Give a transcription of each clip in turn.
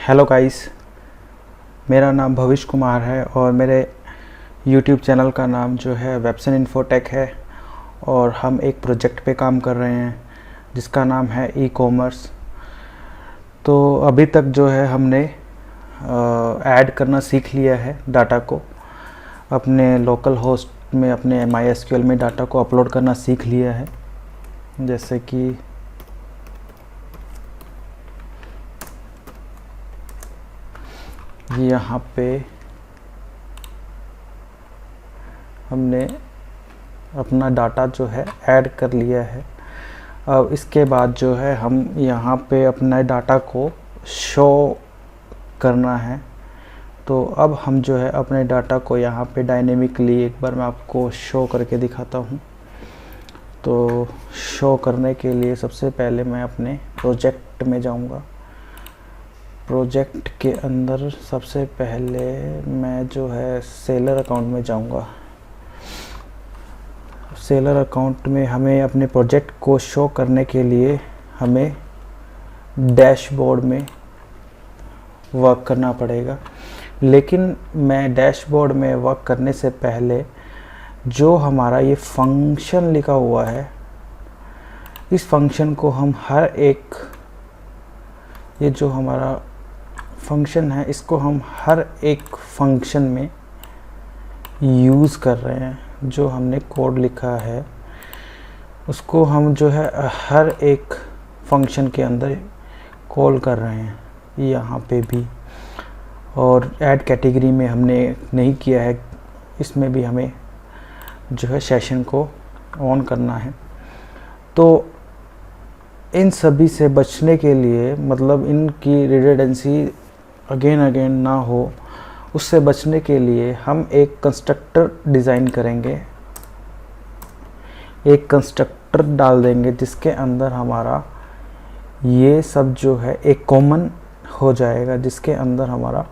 Hello guys, मेरा नाम भविष्य कुमार है और मेरे यूट्यूब चैनल का नाम जो है वेबसन इन्फोटेक है। और हम एक प्रोजेक्ट पे काम कर रहे हैं जिसका नाम है ई कॉमर्स। तो अभी तक जो है हमने ऐड करना सीख लिया है डाटा को अपने लोकल होस्ट में, अपने MySQL में डाटा को अपलोड करना सीख लिया है। जैसे कि यहाँ पे हमने अपना डाटा जो है ऐड कर लिया है। अब इसके बाद जो है हम यहाँ पे अपना डाटा को शो करना है। तो अब हम जो है अपने डाटा को यहाँ पे डायनेमिकली एक बार मैं आपको शो करके दिखाता हूँ। तो शो करने के लिए सबसे पहले मैं अपने प्रोजेक्ट में जाऊँगा। प्रोजेक्ट के अंदर सबसे पहले मैं जो है सेलर अकाउंट में जाऊंगा। सेलर अकाउंट में हमें अपने प्रोजेक्ट को शो करने के लिए हमें डैशबोर्ड में वर्क करना पड़ेगा। लेकिन मैं डैशबोर्ड में वर्क करने से पहले जो हमारा ये फंक्शन लिखा हुआ है, इस फंक्शन को हम ये जो हमारा फंक्शन है इसको हम हर एक फंक्शन में यूज़ कर रहे हैं। जो हमने कोड लिखा है उसको हम जो है हर एक फंक्शन के अंदर कॉल कर रहे हैं, यहाँ पे भी। और ऐड कैटेगरी में हमने नहीं किया है, इसमें भी हमें जो है सेशन को ऑन करना है। तो इन सभी से बचने के लिए, मतलब इनकी रिडंडेंसी अगेन ना हो, उससे बचने के लिए हम एक कंस्ट्रक्टर डिज़ाइन करेंगे। एक कंस्ट्रक्टर डाल देंगे जिसके अंदर हमारा ये सब जो है एक कॉमन हो जाएगा, जिसके अंदर हमारा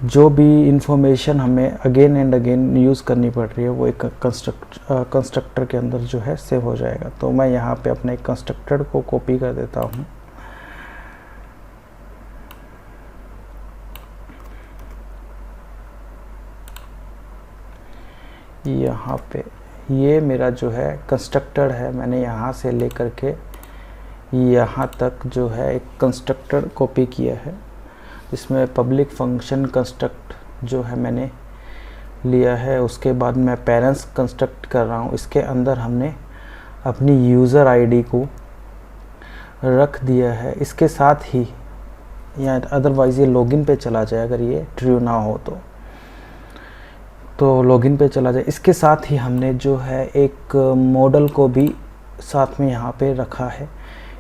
जो भी इंफॉर्मेशन हमें अगेन एंड अगेन यूज़ करनी पड़ रही है वो एक कंस्ट्रक्टर के अंदर जो है सेव हो जाएगा। तो मैं यहाँ पे अपने कंस्ट्रक्टर को कॉपी कर देता हूँ। यहाँ पे ये मेरा जो है कंस्ट्रक्टर है, मैंने यहाँ से लेकर के यहाँ तक जो है एक कंस्ट्रक्टर कॉपी किया है। इसमें पब्लिक फंक्शन कंस्ट्रक्ट जो है मैंने लिया है। उसके बाद मैं पेरेंट्स कंस्ट्रक्ट कर रहा हूँ। इसके अंदर हमने अपनी यूज़र आईडी को रख दिया है। इसके साथ ही, या अदरवाइज़ ये लॉगिन पे चला जाए अगर ये ट्रू ना हो तो लॉगिन पे चला जाए। इसके साथ ही हमने जो है एक मॉडल को भी साथ में यहाँ पे रखा है,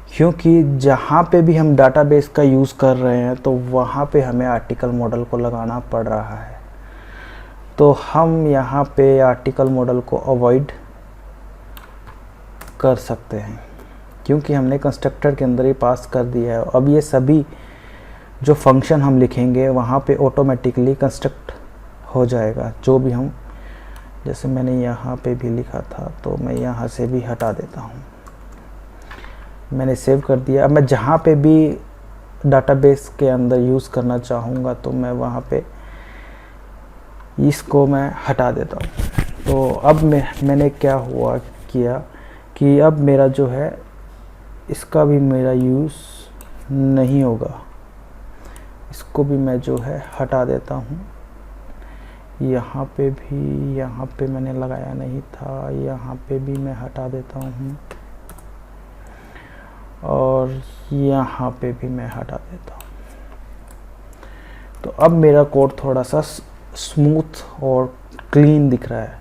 क्योंकि जहाँ पे भी हम डाटाबेस का यूज़ कर रहे हैं तो वहाँ पे हमें आर्टिकल मॉडल को लगाना पड़ रहा है। तो हम यहाँ पे आर्टिकल मॉडल को अवॉइड कर सकते हैं क्योंकि हमने कंस्ट्रक्टर के अंदर ही पास कर दिया है। अब ये सभी जो फंक्शन हम लिखेंगे वहाँ पे ऑटोमेटिकली कंस्ट्रक्ट हो जाएगा। जो भी हम, जैसे मैंने यहाँ पे भी लिखा था तो मैं यहाँ से भी हटा देता हूँ। मैंने सेव कर दिया। अब मैं जहाँ पे भी डाटाबेस के अंदर यूज़ करना चाहूँगा तो मैं वहाँ पे इसको मैं हटा देता हूँ। तो अब मैंने क्या किया कि अब मेरा जो है इसका भी मेरा यूज़ नहीं होगा। इसको भी मैं जो है हटा देता हूँ। यहाँ पे मैंने लगाया नहीं था, यहाँ पे भी मैं हटा देता हूँ और यहाँ पे भी मैं हटा देता हूँ। तो अब मेरा कोड थोड़ा सा स्मूथ और क्लीन दिख रहा है।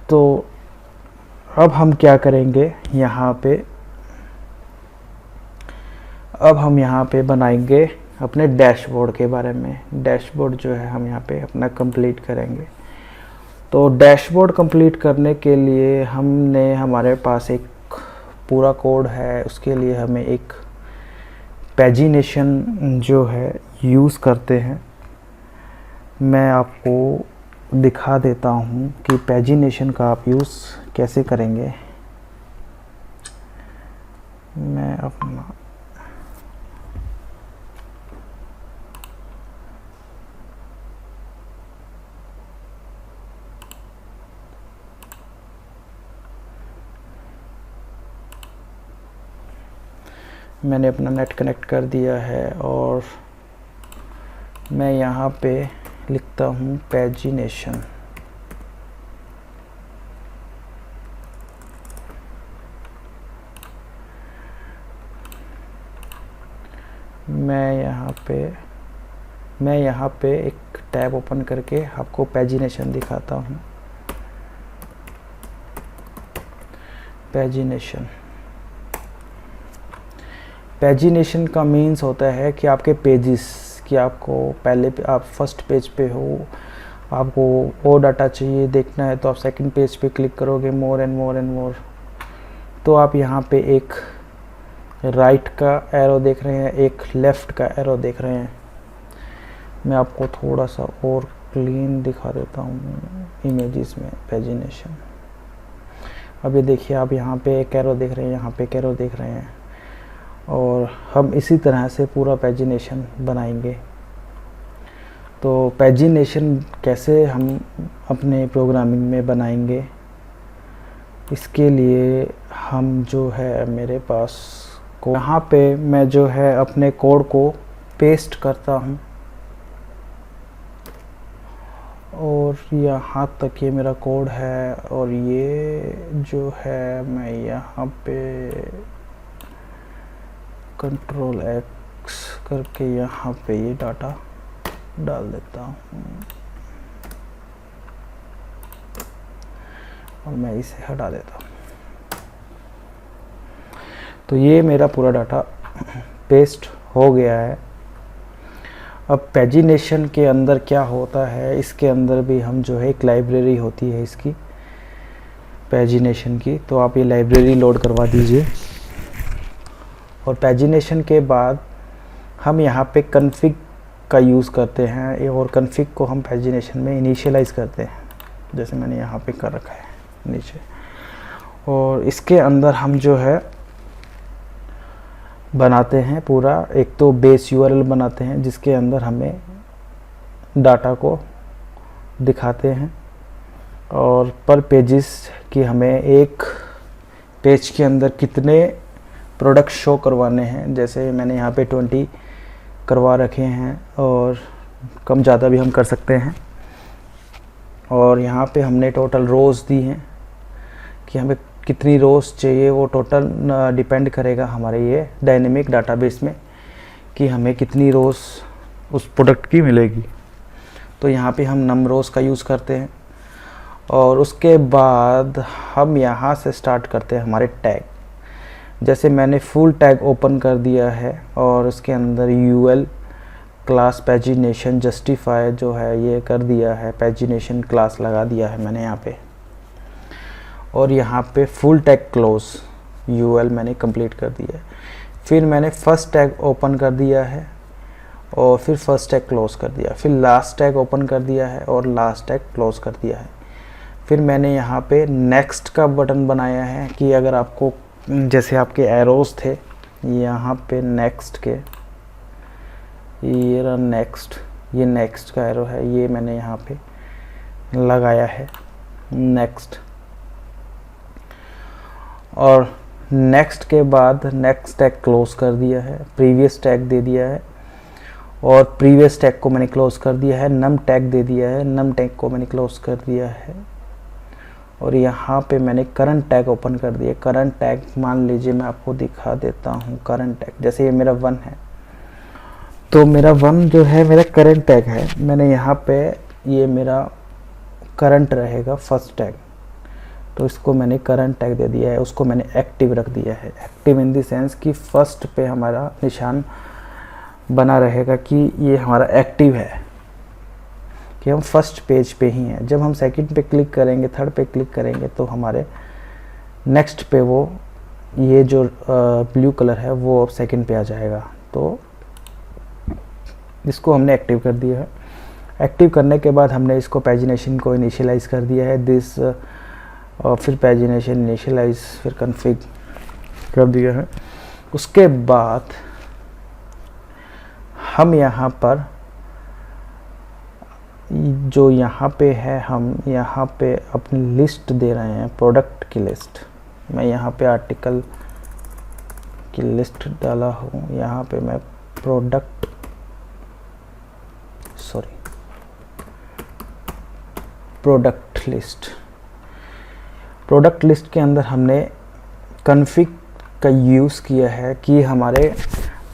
तो अब हम क्या करेंगे, अब हम यहाँ पे बनाएंगे अपने डैशबोर्ड के बारे में। डैशबोर्ड जो है हम यहाँ पे अपना कंप्लीट करेंगे। तो डैशबोर्ड कंप्लीट करने के लिए हमारे पास एक पूरा कोड है। उसके लिए हमें एक पैजिनेशन जो है यूज़ करते हैं। मैं आपको दिखा देता हूँ कि पैजिनेशन का आप यूज़ कैसे करेंगे। मैं अपना मैंने अपना नेट कनेक्ट कर दिया है और मैं यहाँ पे लिखता हूँ पैजिनेशन। मैं यहाँ पे एक टैब ओपन करके आपको पैजिनेशन दिखाता हूँ। पैजिनेशन का मीन्स होता है कि आपके पेजेस कि आपको पहले आप फर्स्ट पेज पे हो, आपको वो डाटा चाहिए देखना है तो आप सेकंड पेज पे क्लिक करोगे, more and more and more. तो आप यहाँ पे एक राइट का एरो देख रहे हैं, एक लेफ़्ट का एरो देख रहे हैं। मैं आपको थोड़ा सा और क्लीन दिखा देता हूँ इमेजेस में पैजिनेशन। अब ये देखिए, आप यहाँ पे एक एरो देख रहे हैं, यहाँ पे एक एरो देख रहे हैं, और हम इसी तरह से पूरा पैजिनेशन बनाएंगे। तो पैजिनेशन कैसे हम अपने प्रोग्रामिंग में बनाएंगे, इसके लिए हम जो है मेरे पास को यहाँ पे मैं जो है अपने कोड को पेस्ट करता हूँ और यहाँ तक ये मेरा कोड है, और ये जो है मैं यहाँ पे Ctrl X करके यहाँ पे ये डाटा डाल देता हूँ और मैं इसे हटा देता हूँ। तो ये मेरा पूरा डाटा पेस्ट हो गया है। अब पैजिनेशन के अंदर क्या होता है, इसके अंदर भी हम जो है एक लाइब्रेरी होती है इसकी पैजिनेशन की, तो आप ये लाइब्रेरी लोड करवा दीजिए। और पैजिनेशन के बाद हम यहाँ पे कन्फिग का यूज़ करते हैं, और कन्फिग को हम पैजिनेशन में इनिशियलाइज करते हैं, जैसे मैंने यहाँ पे कर रखा है नीचे। और इसके अंदर हम जो है बनाते हैं पूरा, एक तो बेस यूआरएल बनाते हैं जिसके अंदर हमें डाटा को दिखाते हैं, और पर पेजेस कि हमें एक पेज के अंदर कितने प्रोडक्ट शो करवाने हैं। जैसे मैंने यहाँ पे 20 करवा रखे हैं, और कम ज़्यादा भी हम कर सकते हैं। और यहाँ पे हमने टोटल रोज़ दी हैं कि हमें कितनी रोज़ चाहिए, वो टोटल डिपेंड करेगा हमारे ये डायनेमिक डाटाबेस में कि हमें कितनी रोज़ उस प्रोडक्ट की मिलेगी। तो यहाँ पे हम नम रोज़ का यूज़ करते हैं, और उसके बाद हम यहाँ से स्टार्ट करते हैं हमारे टैग। जैसे मैंने फुल टैग ओपन कर दिया है और उसके अंदर यूएल क्लास पैजिनेशन जस्टिफाई जो है ये कर दिया है, पैजिनेशन क्लास लगा दिया है मैंने यहाँ पे। और यहाँ पे फुल टैग क्लोज यूएल मैंने कंप्लीट कर दिया है। फिर मैंने फर्स्ट टैग ओपन कर दिया है और फिर फर्स्ट टैग क्लोज कर दिया, फिर लास्ट टैग ओपन कर दिया है और लास्ट टैग क्लोज कर दिया है। फिर मैंने यहाँ पे नेक्स्ट का बटन बनाया है कि अगर आपको जैसे आपके एरोस थे यहाँ पे नेक्स्ट के, ये रहा नेक्स्ट, ये नेक्स्ट का एरो है, ये मैंने यहाँ पे लगाया है नेक्स्ट। और नेक्स्ट के बाद नेक्स्ट टैग क्लोज कर दिया है, प्रीवियस टैग दे दिया है और प्रीवियस टैग को मैंने क्लोज कर दिया है, नम टैग दे दिया है, नम टैग को मैंने क्लोज कर दिया है। और यहाँ पे मैंने करंट टैग ओपन कर दिया। करंट टैग मान लीजिए मैं आपको दिखा देता हूँ। करंट टैग जैसे ये मेरा 1 है, तो मेरा 1 जो है मेरा करंट टैग है। मैंने यहाँ पे ये मेरा करंट रहेगा फर्स्ट टैग, तो इसको मैंने करंट टैग दे दिया है, उसको मैंने एक्टिव रख दिया है। एक्टिव इन द सेंस कि फर्स्ट पे हमारा निशान बना रहेगा कि ये हमारा एक्टिव है, कि हम फर्स्ट पेज पे ही हैं। जब हम सेकंड पे क्लिक करेंगे, थर्ड पे क्लिक करेंगे, तो हमारे नेक्स्ट पे वो ये जो ब्लू कलर है वो अब सेकंड पे आ जाएगा। तो इसको हमने एक्टिव कर दिया है। एक्टिव करने के बाद हमने इसको पैजिनेशन को इनिशियलाइज कर दिया है दिस, और फिर पैजिनेशन इनिशियलाइज, फिर कन्फिग कर दिया है। उसके बाद हम यहाँ पर जो यहाँ पे है, हम यहाँ पे अपनी लिस्ट दे रहे हैं, प्रोडक्ट की लिस्ट। मैं यहाँ पे आर्टिकल की लिस्ट डाला हूँ। यहाँ पे मैं प्रोडक्ट लिस्ट के अंदर हमने कॉन्फ़िग का यूज़ किया है कि हमारे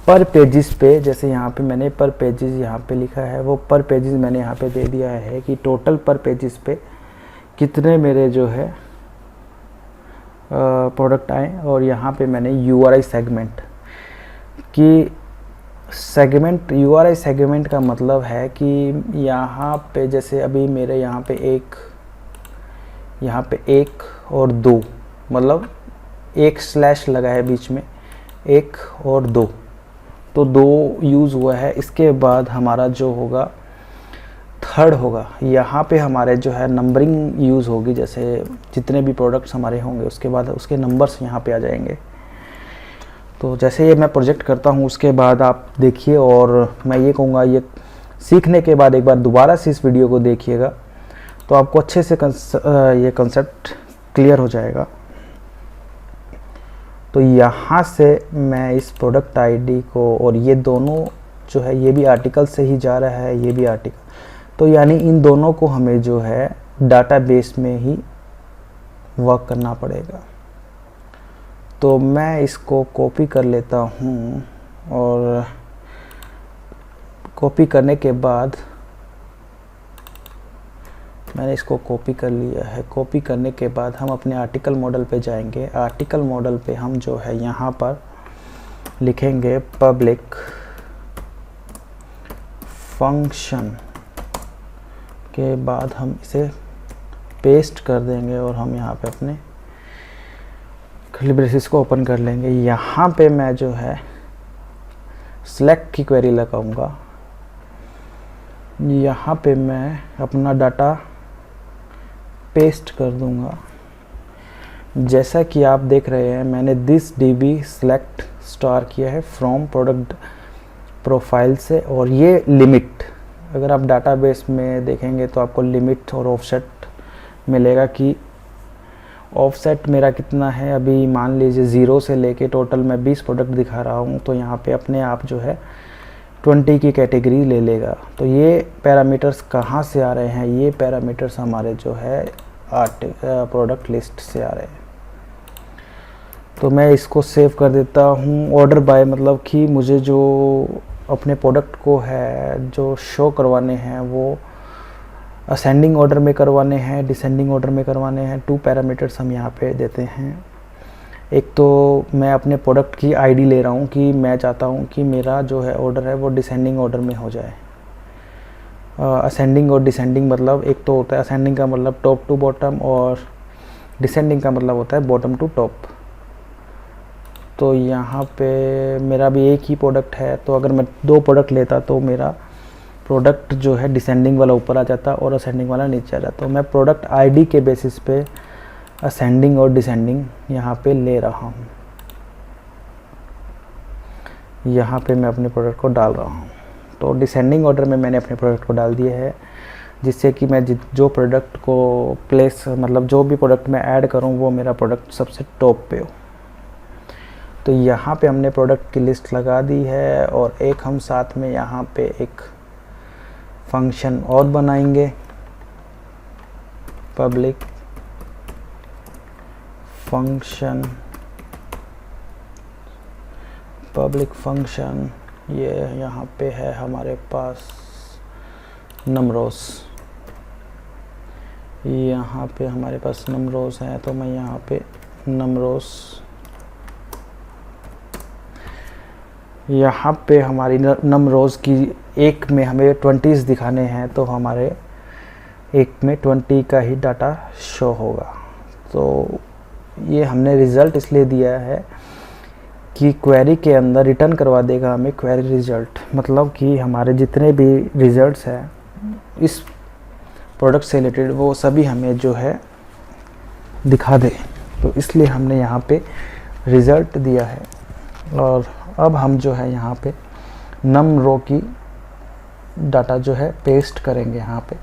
पर पेजेस पे, जैसे यहाँ पे मैंने पर पेजेस यहाँ पे लिखा है, वो पर पेजेस मैंने यहाँ पे दे दिया है कि टोटल पर पेजेस पे कितने मेरे जो है प्रोडक्ट आए। और यहाँ पे मैंने URI सेगमेंट की URI सेगमेंट का मतलब है कि यहाँ पे जैसे अभी मेरे यहाँ पे एक और दो, मतलब एक स्लैश लगा है बीच में, एक और दो, तो दो यूज़ हुआ है। इसके बाद हमारा जो होगा थर्ड होगा, यहाँ पे हमारे जो है नंबरिंग यूज़ होगी। जैसे जितने भी प्रोडक्ट्स हमारे होंगे उसके बाद उसके नंबर्स यहाँ पे आ जाएंगे। तो जैसे ये मैं प्रोजेक्ट करता हूँ उसके बाद आप देखिए, और मैं ये कहूँगा ये सीखने के बाद एक बार दोबारा से इस वीडियो को देखिएगा तो आपको अच्छे से ये कंसेप्ट क्लियर हो जाएगा। तो यहाँ से मैं इस प्रोडक्ट आईडी को, और ये दोनों जो है ये भी आर्टिकल से ही जा रहा है, ये भी आर्टिकल, तो यानी इन दोनों को हमें जो है डाटाबेस में ही वर्क करना पड़ेगा। तो मैं इसको कॉपी कर लेता हूँ, और कॉपी करने के बाद मैंने इसको कॉपी कर लिया है। कॉपी करने के बाद हम अपने आर्टिकल मॉडल पे जाएंगे। आर्टिकल मॉडल पे हम जो है यहाँ पर लिखेंगे पब्लिक फंक्शन, के बाद हम इसे पेस्ट कर देंगे और हम यहाँ पे अपने कर्ली ब्रेसेस को ओपन कर लेंगे। यहाँ पे मैं जो है सिलेक्ट की क्वेरी लगाऊंगा। यहाँ पे मैं अपना डाटा पेस्ट कर दूंगा। जैसा कि आप देख रहे हैं मैंने दिस DB सेलेक्ट स्टार किया है फ्रॉम प्रोडक्ट प्रोफाइल से, और ये लिमिट, अगर आप डाटाबेस में देखेंगे तो आपको लिमिट और ऑफसेट मिलेगा कि ऑफसेट मेरा कितना है। अभी मान लीजिए 0 से लेके टोटल मैं 20 प्रोडक्ट दिखा रहा हूँ, तो यहाँ पे अपने आप जो है 20 की कैटेगरी ले लेगा। तो ये पैरामीटर्स कहाँ से आ रहे हैं? ये पैरामीटर्स हमारे जो है प्रोडक्ट लिस्ट से आ रहे हैं। तो मैं इसको सेव कर देता हूँ। ऑर्डर बाय मतलब कि मुझे जो अपने प्रोडक्ट को है जो शो करवाने हैं वो असेंडिंग ऑर्डर में करवाने हैं, डिसेंडिंग ऑर्डर में करवाने हैं। 2 पैरामीटर्स हम यहाँ पे देते हैं। एक तो मैं अपने प्रोडक्ट की आईडी ले रहा हूँ कि मैं चाहता हूँ कि मेरा जो है ऑर्डर है वो डिसेंडिंग ऑर्डर में हो जाए। असेंडिंग और डिसेंडिंग मतलब एक तो होता है असेंडिंग का मतलब टॉप टू बॉटम, और डिसेंडिंग का मतलब होता है बॉटम टू टॉप। तो यहाँ पे मेरा भी एक ही प्रोडक्ट है, तो अगर मैं 2 प्रोडक्ट लेता तो मेरा प्रोडक्ट जो है डिसेंडिंग वाला ऊपर आ जाता और असेंडिंग वाला नीचे आ जाता। तो मैं प्रोडक्ट आईडी के बेसिस पे असेंडिंग और डिसेंडिंग यहाँ पे ले रहा हूँ। यहाँ पे मैं अपने प्रोडक्ट को डाल रहा हूँ। तो डिसेंडिंग ऑर्डर में मैंने अपने प्रोडक्ट को डाल दिए है, जिससे कि मैं जो प्रोडक्ट को प्लेस मतलब जो भी प्रोडक्ट मैं ऐड करूँ वो मेरा प्रोडक्ट सबसे टॉप पे हो। तो यहाँ पे हमने प्रोडक्ट की लिस्ट लगा दी है, और एक हम साथ में यहाँ पे एक फंक्शन और बनाएंगे, पब्लिक फंक्शन ये यहाँ पे है हमारे पास नमरोस। यहाँ पे हमारे पास नमरोस है, तो मैं यहाँ पे नमरोस, यहाँ पे हमारी नमरोज़ की एक में हमें 20s दिखाने हैं, तो हमारे एक में 20 का ही डाटा शो होगा। तो ये हमने रिज़ल्ट इसलिए दिया है कि क्वेरी के अंदर रिटर्न करवा देगा हमें क्वेरी रिज़ल्ट, मतलब कि हमारे जितने भी रिज़ल्ट्स हैं इस प्रोडक्ट से रिलेटेड वो सभी हमें जो है दिखा दे। तो इसलिए हमने यहाँ पे रिज़ल्ट दिया है। और अब हम जो है यहाँ पे नम रो की डाटा जो है पेस्ट करेंगे यहाँ पे।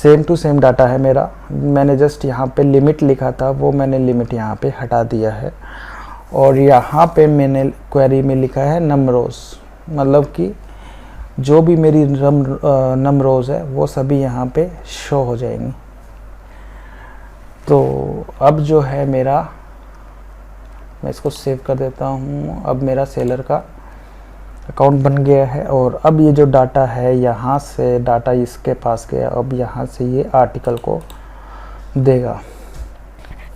सेम टू सेम डाटा है मेरा। मैंने जस्ट यहाँ पे लिमिट लिखा था, वो मैंने लिमिट यहाँ पे हटा दिया है। और यहाँ पे मैंने क्वेरी में लिखा है नम रोज़, मतलब कि जो भी मेरी नम रोज़ है वो सभी यहाँ पे शो हो जाएंगी। तो अब जो है मेरा, मैं इसको सेव कर देता हूँ। अब मेरा सेलर का अकाउंट बन गया है। और अब ये जो डाटा है, यहाँ से डाटा इसके पास गया, अब यहाँ से ये आर्टिकल को देगा।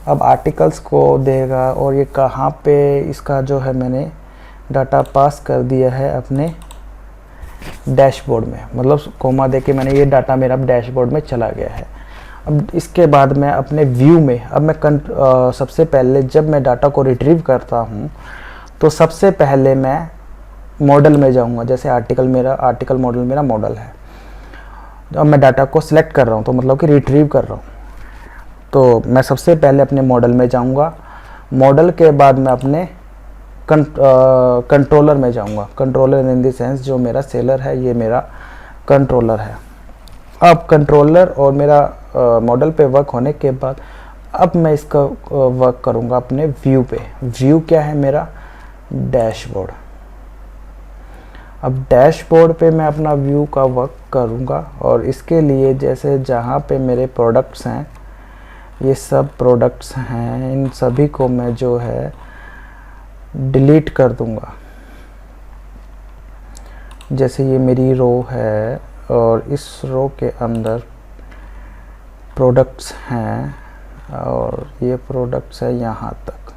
अब आर्टिकल्स को देगा और ये कहाँ पे इसका जो है मैंने डाटा पास कर दिया है अपने डैशबोर्ड में, मतलब कोमा दे के मैंने ये डाटा मेरा डैशबोर्ड में चला गया है। अब इसके बाद मैं अपने व्यू में, अब मैं सबसे पहले जब मैं डाटा को रिट्रीव करता हूँ तो सबसे पहले मैं मॉडल में जाऊँगा। जैसे आर्टिकल मॉडल मेरा मॉडल है। अब मैं डाटा को सिलेक्ट कर रहा हूँ, तो मतलब कि रिट्रीव कर रहा हूँ, तो मैं सबसे पहले अपने मॉडल में जाऊँगा। मॉडल के बाद मैं अपने कंट्रोलर में जाऊँगा। कंट्रोलर इन द सेंस जो मेरा सेलर है, ये मेरा कंट्रोलर है। अब कंट्रोलर और मेरा मॉडल पे वर्क होने के बाद अब मैं इसका वर्क करूँगा अपने व्यू पे। व्यू क्या है मेरा? डैशबोर्ड। अब डैशबोर्ड पे मैं अपना व्यू का वर्क करूँगा और इसके लिए जैसे जहाँ पे मेरे प्रोडक्ट्स हैं, ये सब प्रोडक्ट्स हैं, इन सभी को मैं जो है डिलीट कर दूँगा। जैसे ये मेरी रो है और इस रो के अंदर प्रोडक्ट्स हैं और ये प्रोडक्ट्स है यहाँ तक।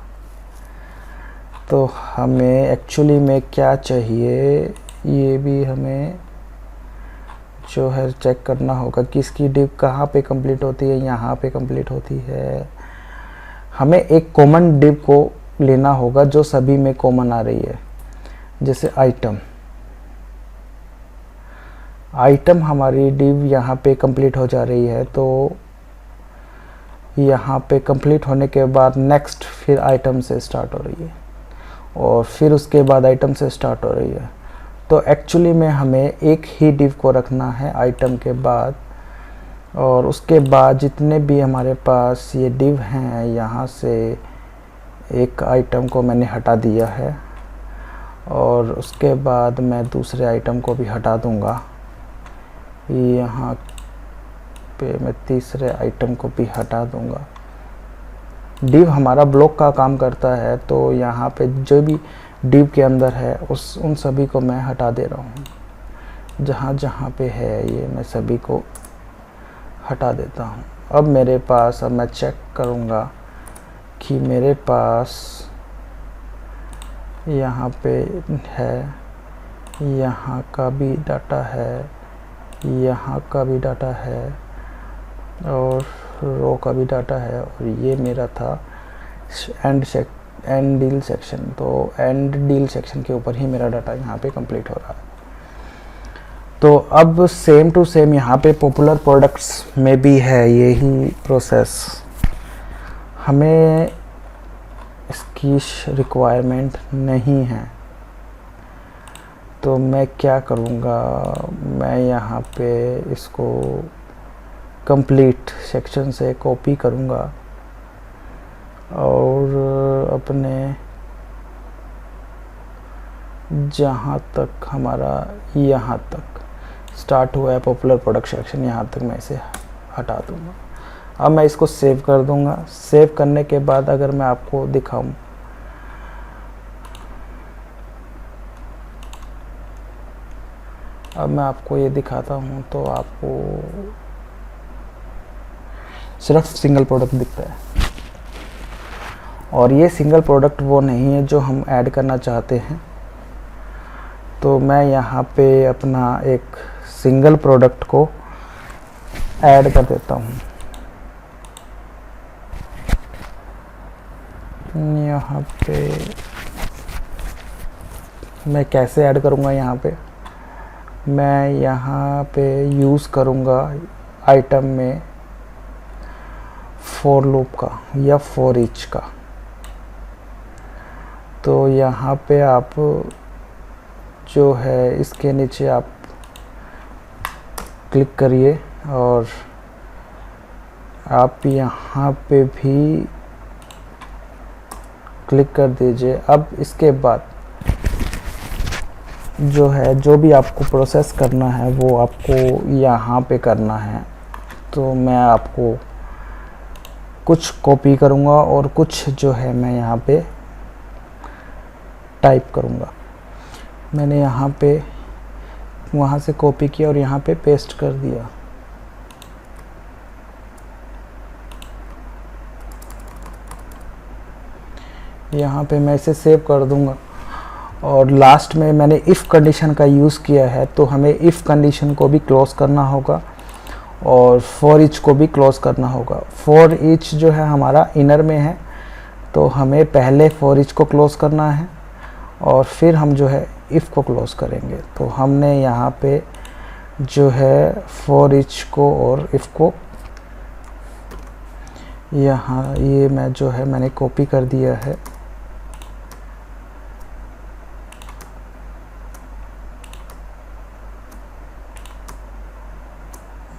तो हमें एक्चुअली में क्या चाहिए, ये भी हमें जो है चेक करना होगा कि इसकी डिव कहाँ पे कंप्लीट होती है। यहाँ पे कंप्लीट होती है। हमें एक कॉमन डिव को लेना होगा जो सभी में कॉमन आ रही है। जैसे आइटम हमारी डिव यहाँ पे कंप्लीट हो जा रही है, तो यहाँ पे कंप्लीट होने के बाद नेक्स्ट फिर आइटम से स्टार्ट हो रही है और फिर उसके बाद आइटम से स्टार्ट हो रही है। तो एक्चुअली में हमें एक ही डिव को रखना है आइटम के बाद, और उसके बाद जितने भी हमारे पास ये डिव हैं, यहाँ से एक आइटम को मैंने हटा दिया है और उसके बाद मैं दूसरे आइटम को भी हटा दूँगा। यहाँ पे मैं तीसरे आइटम को भी हटा दूँगा। डिव हमारा ब्लॉक का काम करता है, तो यहाँ पे जो भी डिव के अंदर है उन सभी को मैं हटा दे रहा हूँ। जहाँ जहाँ पे है ये मैं सभी को हटा देता हूँ। अब मेरे पास, अब मैं चेक करूँगा कि मेरे पास यहाँ पे है, यहाँ का भी डाटा है, यहाँ का भी डाटा है और रो का भी डाटा है। और ये मेरा था एंड डील सेक्शन, तो एंड डील सेक्शन के ऊपर ही मेरा डाटा यहाँ पे कंप्लीट हो रहा है। तो अब सेम टू सेम यहाँ पे पॉपुलर प्रोडक्ट्स में भी है यही प्रोसेस। हमें इसकी रिक्वायरमेंट नहीं है, तो मैं क्या करूँगा, मैं यहाँ पे इसको कंप्लीट सेक्शन से कॉपी करूँगा और अपने जहाँ तक हमारा यहाँ तक स्टार्ट हुआ है पॉपुलर प्रोडक्ट सेक्शन, यहाँ तक मैं इसे हटा दूँगा। अब मैं इसको सेव कर दूँगा। सेव करने के बाद अगर मैं आपको दिखाऊँ, अब मैं आपको ये दिखाता हूँ तो आपको सिर्फ सिंगल प्रोडक्ट दिखता है और ये सिंगल प्रोडक्ट वो नहीं है जो हम ऐड करना चाहते हैं। तो मैं यहाँ पे अपना एक सिंगल प्रोडक्ट को ऐड कर देता हूँ। यहाँ पे मैं कैसे ऐड करूँगा, यहाँ पे मैं यहाँ पे यूज़ करूँगा आइटम में फॉर लूप का या फॉर ईच का। तो यहाँ पे आप जो है इसके नीचे आप क्लिक करिए और आप यहाँ पे भी क्लिक कर दीजिए। अब इसके बाद जो है, जो भी आपको प्रोसेस करना है वो आपको यहाँ पे करना है। तो मैं आपको कुछ कॉपी करूँगा और कुछ जो है मैं यहाँ पे टाइप करूँगा। मैंने यहाँ पे वहाँ से कॉपी किया और यहाँ पे पेस्ट कर दिया। यहाँ पे मैं इसे सेव कर दूँगा और लास्ट में मैंने इफ़ कंडीशन का यूज़ किया है, तो हमें इफ़ कंडीशन को भी क्लोज़ करना होगा और फॉर ईच को भी क्लोज़ करना होगा। फॉर ईच जो है हमारा इनर में है, तो हमें पहले फॉर ईच को क्लोज़ करना है और फिर हम जो है इफ़ को क्लोज़ करेंगे। तो हमने यहाँ पे जो है फॉर ईच को और इफ़ को यहाँ ये मैं जो है मैंने कॉपी कर दिया है।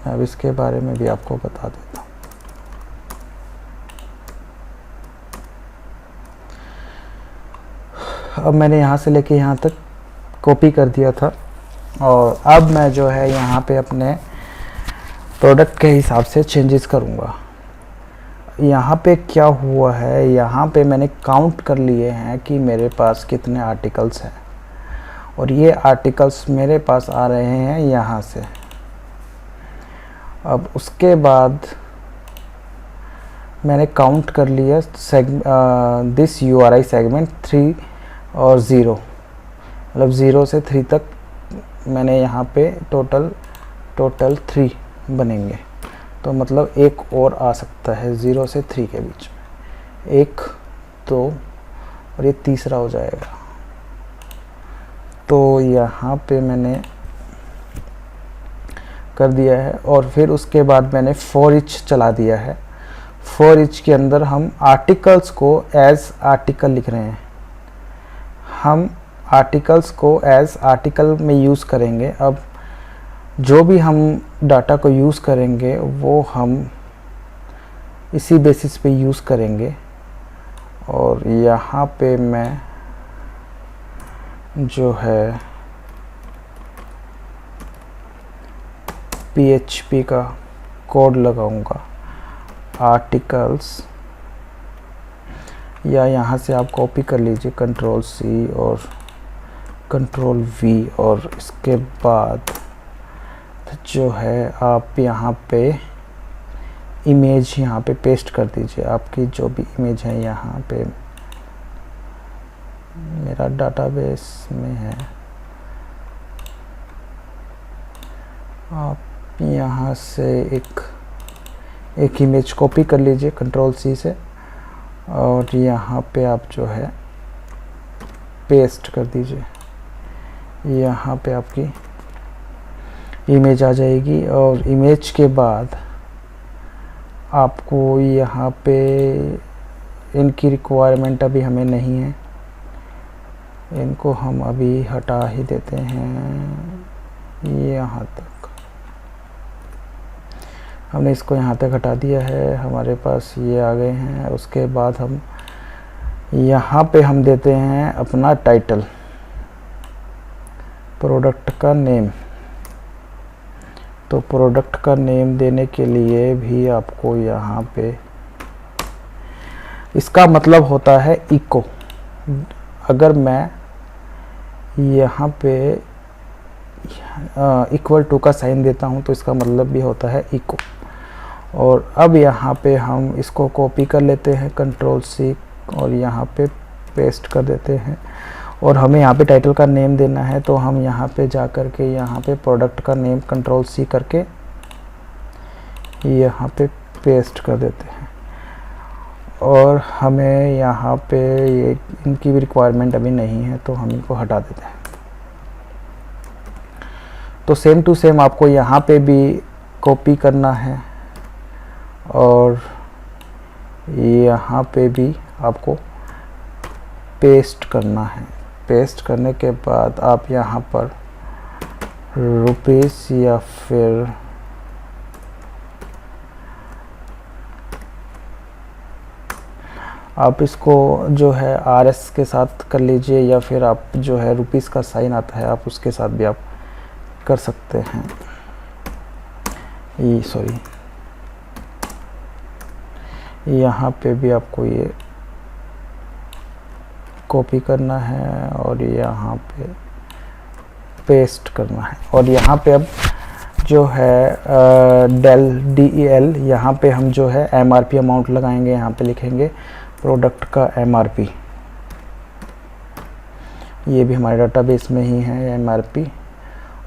अब इसके बारे में भी आपको बता देता हूँ। अब मैंने यहाँ से लेके यहाँ तक कॉपी कर दिया था और अब मैं जो है यहाँ पे अपने प्रोडक्ट के हिसाब से चेंजेस करूँगा। यहाँ पे क्या हुआ है, यहाँ पे मैंने काउंट कर लिए हैं कि मेरे पास कितने आर्टिकल्स हैं और ये आर्टिकल्स मेरे पास आ रहे हैं यहाँ से। अब उसके बाद मैंने काउंट कर लिया दिस URI सेगमेंट 3 और 0, मतलब 0 से 3 तक मैंने यहाँ पे टोटल 3 बनेंगे। तो मतलब एक और आ सकता है 0 से 3 के बीच में, 1 2 और ये तीसरा हो जाएगा। तो यहाँ पे मैंने कर दिया है और फिर उसके बाद मैंने फॉर ईच चला दिया है। फॉर ईच के अंदर हम आर्टिकल्स को एज आर्टिकल लिख रहे हैं। हम आर्टिकल्स को एज आर्टिकल में यूज़ करेंगे। अब जो भी हम डाटा को यूज़ करेंगे वो हम इसी बेसिस पे यूज़ करेंगे। और यहाँ पे मैं जो है PHP का कोड लगाऊंगा, आर्टिकल्स, या यहाँ से आप कॉपी कर लीजिए Ctrl+C और Ctrl+V और इसके बाद जो है आप यहाँ पे इमेज यहाँ पे पेस्ट कर दीजिए। आपकी जो भी इमेज है यहाँ पे मेरा डाटाबेस में है, आप यहाँ से एक इमेज कॉपी कर लीजिए Ctrl+C से और यहाँ पे आप जो है पेस्ट कर दीजिए। यहाँ पे आपकी इमेज आ जाएगी और इमेज के बाद आपको यहाँ पे इनकी रिक्वायरमेंट अभी हमें नहीं है, इनको हम अभी हटा ही देते हैं। यहाँ तक हमने इसको यहाँ तक हटा दिया है, हमारे पास ये आ गए हैं। उसके बाद हम यहाँ पे हम देते हैं अपना टाइटल, प्रोडक्ट का नेम। तो प्रोडक्ट का नेम देने के लिए भी आपको यहाँ पे, इसका मतलब होता है इको। अगर मैं यहाँ पे इक्वल टू का साइन देता हूँ तो इसका मतलब भी होता है इको। और अब यहाँ पे हम इसको कॉपी कर लेते हैं Ctrl+C और यहाँ पे पेस्ट कर देते हैं। और हमें यहाँ पे टाइटल का नेम देना है, तो हम यहाँ पे जा कर के यहाँ पे प्रोडक्ट का नेम Ctrl+C करके यहाँ पे पेस्ट कर देते हैं। और हमें यहाँ पे ये इनकी भी रिक्वायरमेंट अभी नहीं है, तो हम इनको हटा देते हैं। तो सेम टू सेम आपको यहाँ पे भी कॉपी करना है और यहाँ पे भी आपको पेस्ट करना है। पेस्ट करने के बाद आप यहाँ पर रुपीस या फिर आप इसको जो है RS के साथ कर लीजिए, या फिर आप जो है रुपीस का साइन आता है आप उसके साथ भी आप कर सकते हैं। ये सॉरी, यहाँ पे भी आपको ये कॉपी करना है और यहाँ पे पेस्ट करना है। और यहाँ पे अब जो है डेल DEL, यहाँ पे हम जो है MRP अमाउंट लगाएंगे। यहाँ पे लिखेंगे प्रोडक्ट का MRP, ये भी हमारे डाटाबेस में ही है MRP।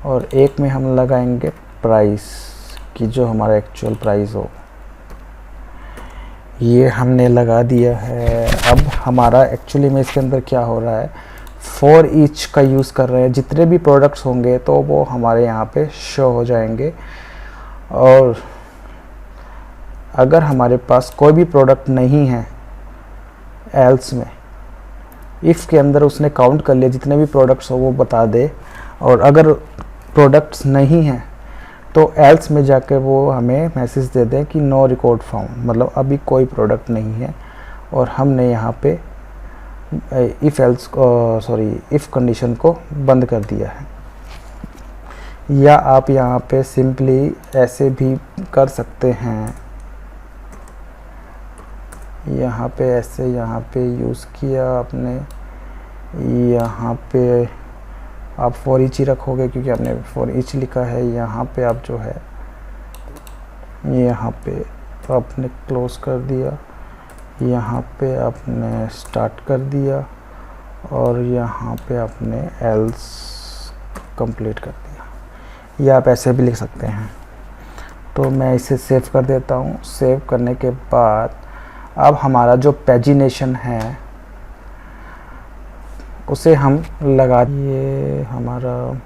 और एक में हम लगाएंगे प्राइस की, जो हमारा एक्चुअल प्राइस हो। ये हमने लगा दिया है। अब हमारा एक्चुअली में इसके अंदर क्या हो रहा है, फॉर ईच का यूज़ कर रहे हैं। जितने भी प्रोडक्ट्स होंगे तो वो हमारे यहाँ पे शो हो जाएंगे। और अगर हमारे पास कोई भी प्रोडक्ट नहीं है एल्स में, इफ़ के अंदर उसने काउंट कर लिया जितने भी प्रोडक्ट्स हो वो बता दे। और अगर प्रोडक्ट्स नहीं हैं तो एल्स में जाकर वो हमें मैसेज दे दें कि नो रिकॉर्ड फाउंड, मतलब अभी कोई प्रोडक्ट नहीं है। और हमने यहाँ पे इफ़ कंडीशन को बंद कर दिया है। या आप यहाँ पे सिंपली ऐसे भी कर सकते हैं, यहाँ पे ऐसे, यहाँ पे यूज़ किया आपने, यहाँ पे आप फॉर ईच ही रखोगे क्योंकि आपने फॉर ईच लिखा है। यहाँ पे आप जो है यहाँ पे तो आपने क्लोज कर दिया, यहाँ पे आपने स्टार्ट कर दिया और यहाँ पे आपने एल्स कंप्लीट कर दिया। या आप ऐसे भी लिख सकते हैं। तो मैं इसे सेव कर देता हूँ। सेव करने के बाद अब हमारा जो पैजिनेशन है उसे हम लगा, ये हमारा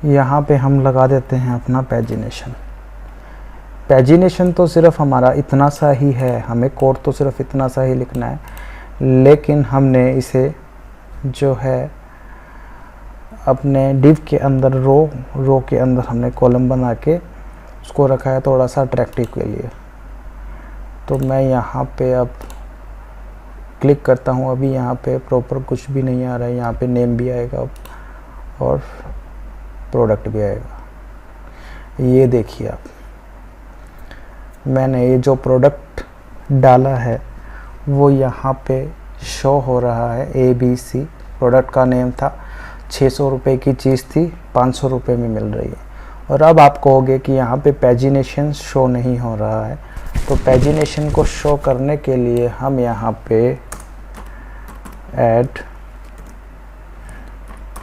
यहाँ पे हम लगा देते हैं अपना पैजिनेशन। पैजिनेशन तो सिर्फ हमारा इतना सा ही है, हमें कोड तो सिर्फ इतना सा ही लिखना है, लेकिन हमने इसे जो है अपने डिव के अंदर रो के अंदर हमने कॉलम बना के उसको रखा है थोड़ा सा अट्रैक्टिव के लिए। तो मैं यहाँ पे अब क्लिक करता हूँ। अभी यहाँ पे प्रॉपर कुछ भी नहीं आ रहा है। यहाँ पे नेम भी आएगा और प्रोडक्ट भी आएगा। ये देखिए आप, मैंने ये जो प्रोडक्ट डाला है वो यहाँ पे शो हो रहा है ABC। प्रोडक्ट का नेम था, 600 रुपये की चीज़ थी, 500 रुपये में मिल रही है। और अब आप कहोगे कि यहाँ पे पैजिनेशन शो नहीं हो रहा है। तो पैजिनेशन को शो करने के लिए हम यहाँ पे ऐड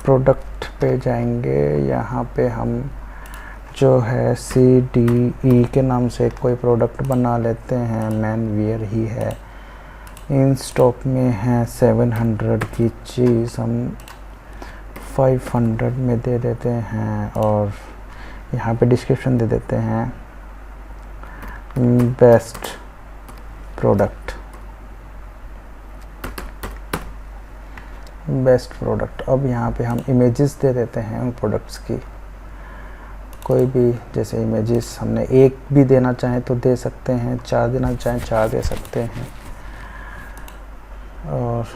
प्रोडक्ट पे जाएंगे। यहाँ पे हम जो है CDE के नाम से कोई प्रोडक्ट बना लेते हैं। मैन वियर ही है, इन स्टॉक में है 700 की चीज़, हम 500 में दे देते हैं। और यहाँ पे डिस्क्रिप्शन दे देते हैं बेस्ट प्रोडक्ट। अब यहाँ पे हम इमेजेस दे देते हैं उन प्रोडक्ट्स की, कोई भी जैसे इमेजेस हमने एक भी देना चाहें तो दे सकते हैं, 4 देना चाहें 4 दे सकते हैं। और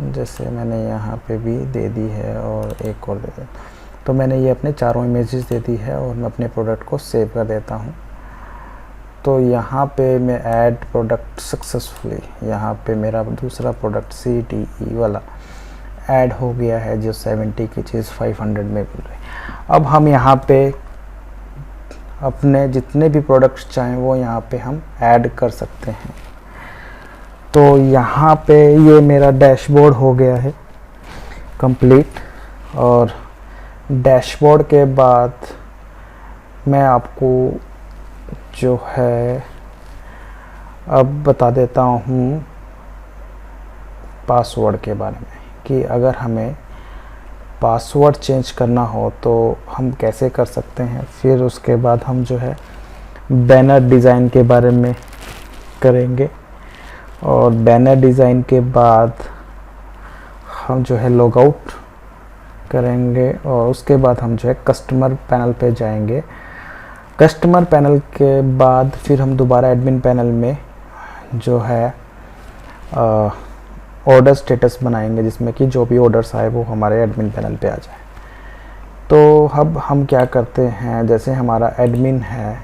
जैसे मैंने यहाँ पे भी दे दी है और एक और दे दी। तो मैंने ये अपने चारों इमेजेस दे दी है और मैं अपने प्रोडक्ट को सेव कर देता हूँ। तो यहाँ पे मैं ऐड प्रोडक्ट सक्सेसफुली, यहाँ पे मेरा दूसरा प्रोडक्ट CDE वाला ऐड हो गया है, जो 70 की चीज़ 500 में मिल रही है। अब हम यहाँ पे अपने जितने भी प्रोडक्ट्स चाहें वो यहाँ पे हम ऐड कर सकते हैं। तो यहाँ पे ये मेरा डैशबोर्ड हो गया है कंप्लीट। और डैशबोर्ड के बाद मैं आपको जो है अब बता देता हूँ पासवर्ड के बारे में, कि अगर हमें पासवर्ड चेंज करना हो तो हम कैसे कर सकते हैं। फिर उसके बाद हम जो है बैनर डिज़ाइन के बारे में करेंगे। और बैनर डिज़ाइन के बाद हम जो है लॉग आउट करेंगे और उसके बाद हम जो है कस्टमर पैनल पे जाएंगे। कस्टमर पैनल के बाद फिर हम दोबारा एडमिन पैनल में जो है ऑर्डर स्टेटस बनाएंगे, जिसमें कि जो भी ऑर्डर्स आए वो हमारे एडमिन पैनल पे आ जाए। तो अब हम क्या करते हैं, जैसे हमारा एडमिन है,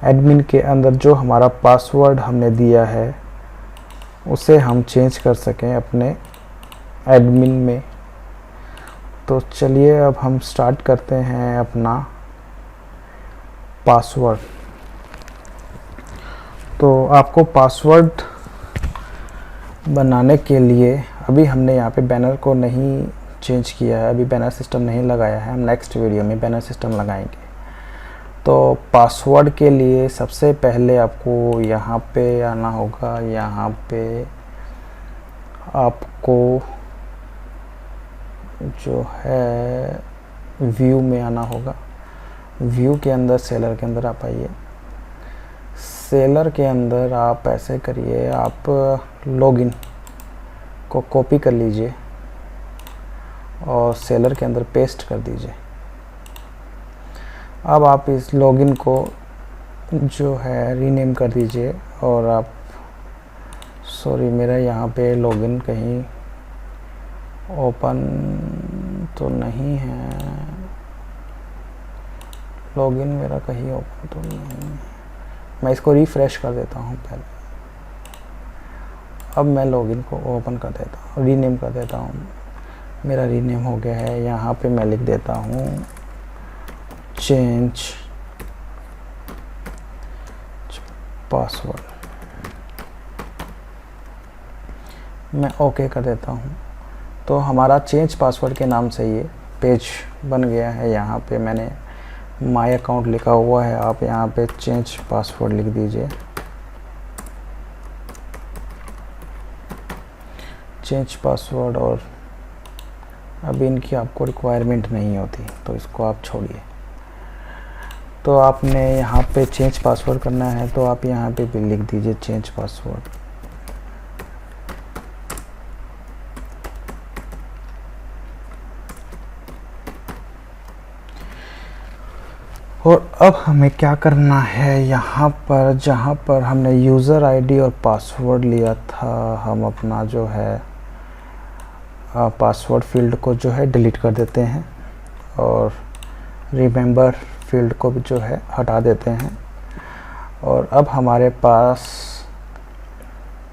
एडमिन के अंदर जो हमारा पासवर्ड हमने दिया है उसे हम चेंज कर सकें अपने एडमिन में। तो चलिए अब हम स्टार्ट करते हैं अपना पासवर्ड। तो आपको पासवर्ड बनाने के लिए, अभी हमने यहाँ पे बैनर को नहीं चेंज किया है, अभी बैनर सिस्टम नहीं लगाया है, हम नेक्स्ट वीडियो में बैनर सिस्टम लगाएंगे। तो पासवर्ड के लिए सबसे पहले आपको यहाँ पे आना होगा, यहाँ पे आपको जो है व्यू में आना होगा। व्यू के अंदर सेलर के अंदर आप आइए। सेलर के अंदर आप ऐसे करिए, आप लॉगिन को कॉपी कर लीजिए और सेलर के अंदर पेस्ट कर दीजिए। अब आप इस लॉगिन को जो है रीनेम कर दीजिए और आप, सॉरी मेरा यहाँ पे लॉगिन कहीं ओपन तो नहीं है, लॉगिन मेरा कहीं ओपन तो नहीं है। मैं इसको रिफ़्रेश कर देता हूँ पहले। अब मैं लॉगिन को ओपन कर देता हूँ, रीनेम कर देता हूँ। मेरा रीनेम हो गया है। यहाँ पे मैं लिख देता हूँ चेंज पासवर्ड। मैं ओके कर देता हूँ। तो हमारा चेंज पासवर्ड के नाम से ये पेज बन गया है। यहाँ पे मैंने माय अकाउंट लिखा हुआ है, आप यहाँ पे चेंज पासवर्ड लिख दीजिए। चेंज पासवर्ड, और अभी इनकी आपको रिक्वायरमेंट नहीं होती तो इसको आप छोड़िए। तो आपने यहाँ पे चेंज पासवर्ड करना है तो आप यहाँ पे भी लिख दीजिए चेंज पासवर्ड। और अब हमें क्या करना है, यहाँ पर जहाँ पर हमने यूज़र आईडी और पासवर्ड लिया था, हम अपना जो है पासवर्ड फील्ड को जो है डिलीट कर देते हैं और रिमेंबर फील्ड को भी जो है हटा देते हैं। और अब हमारे पास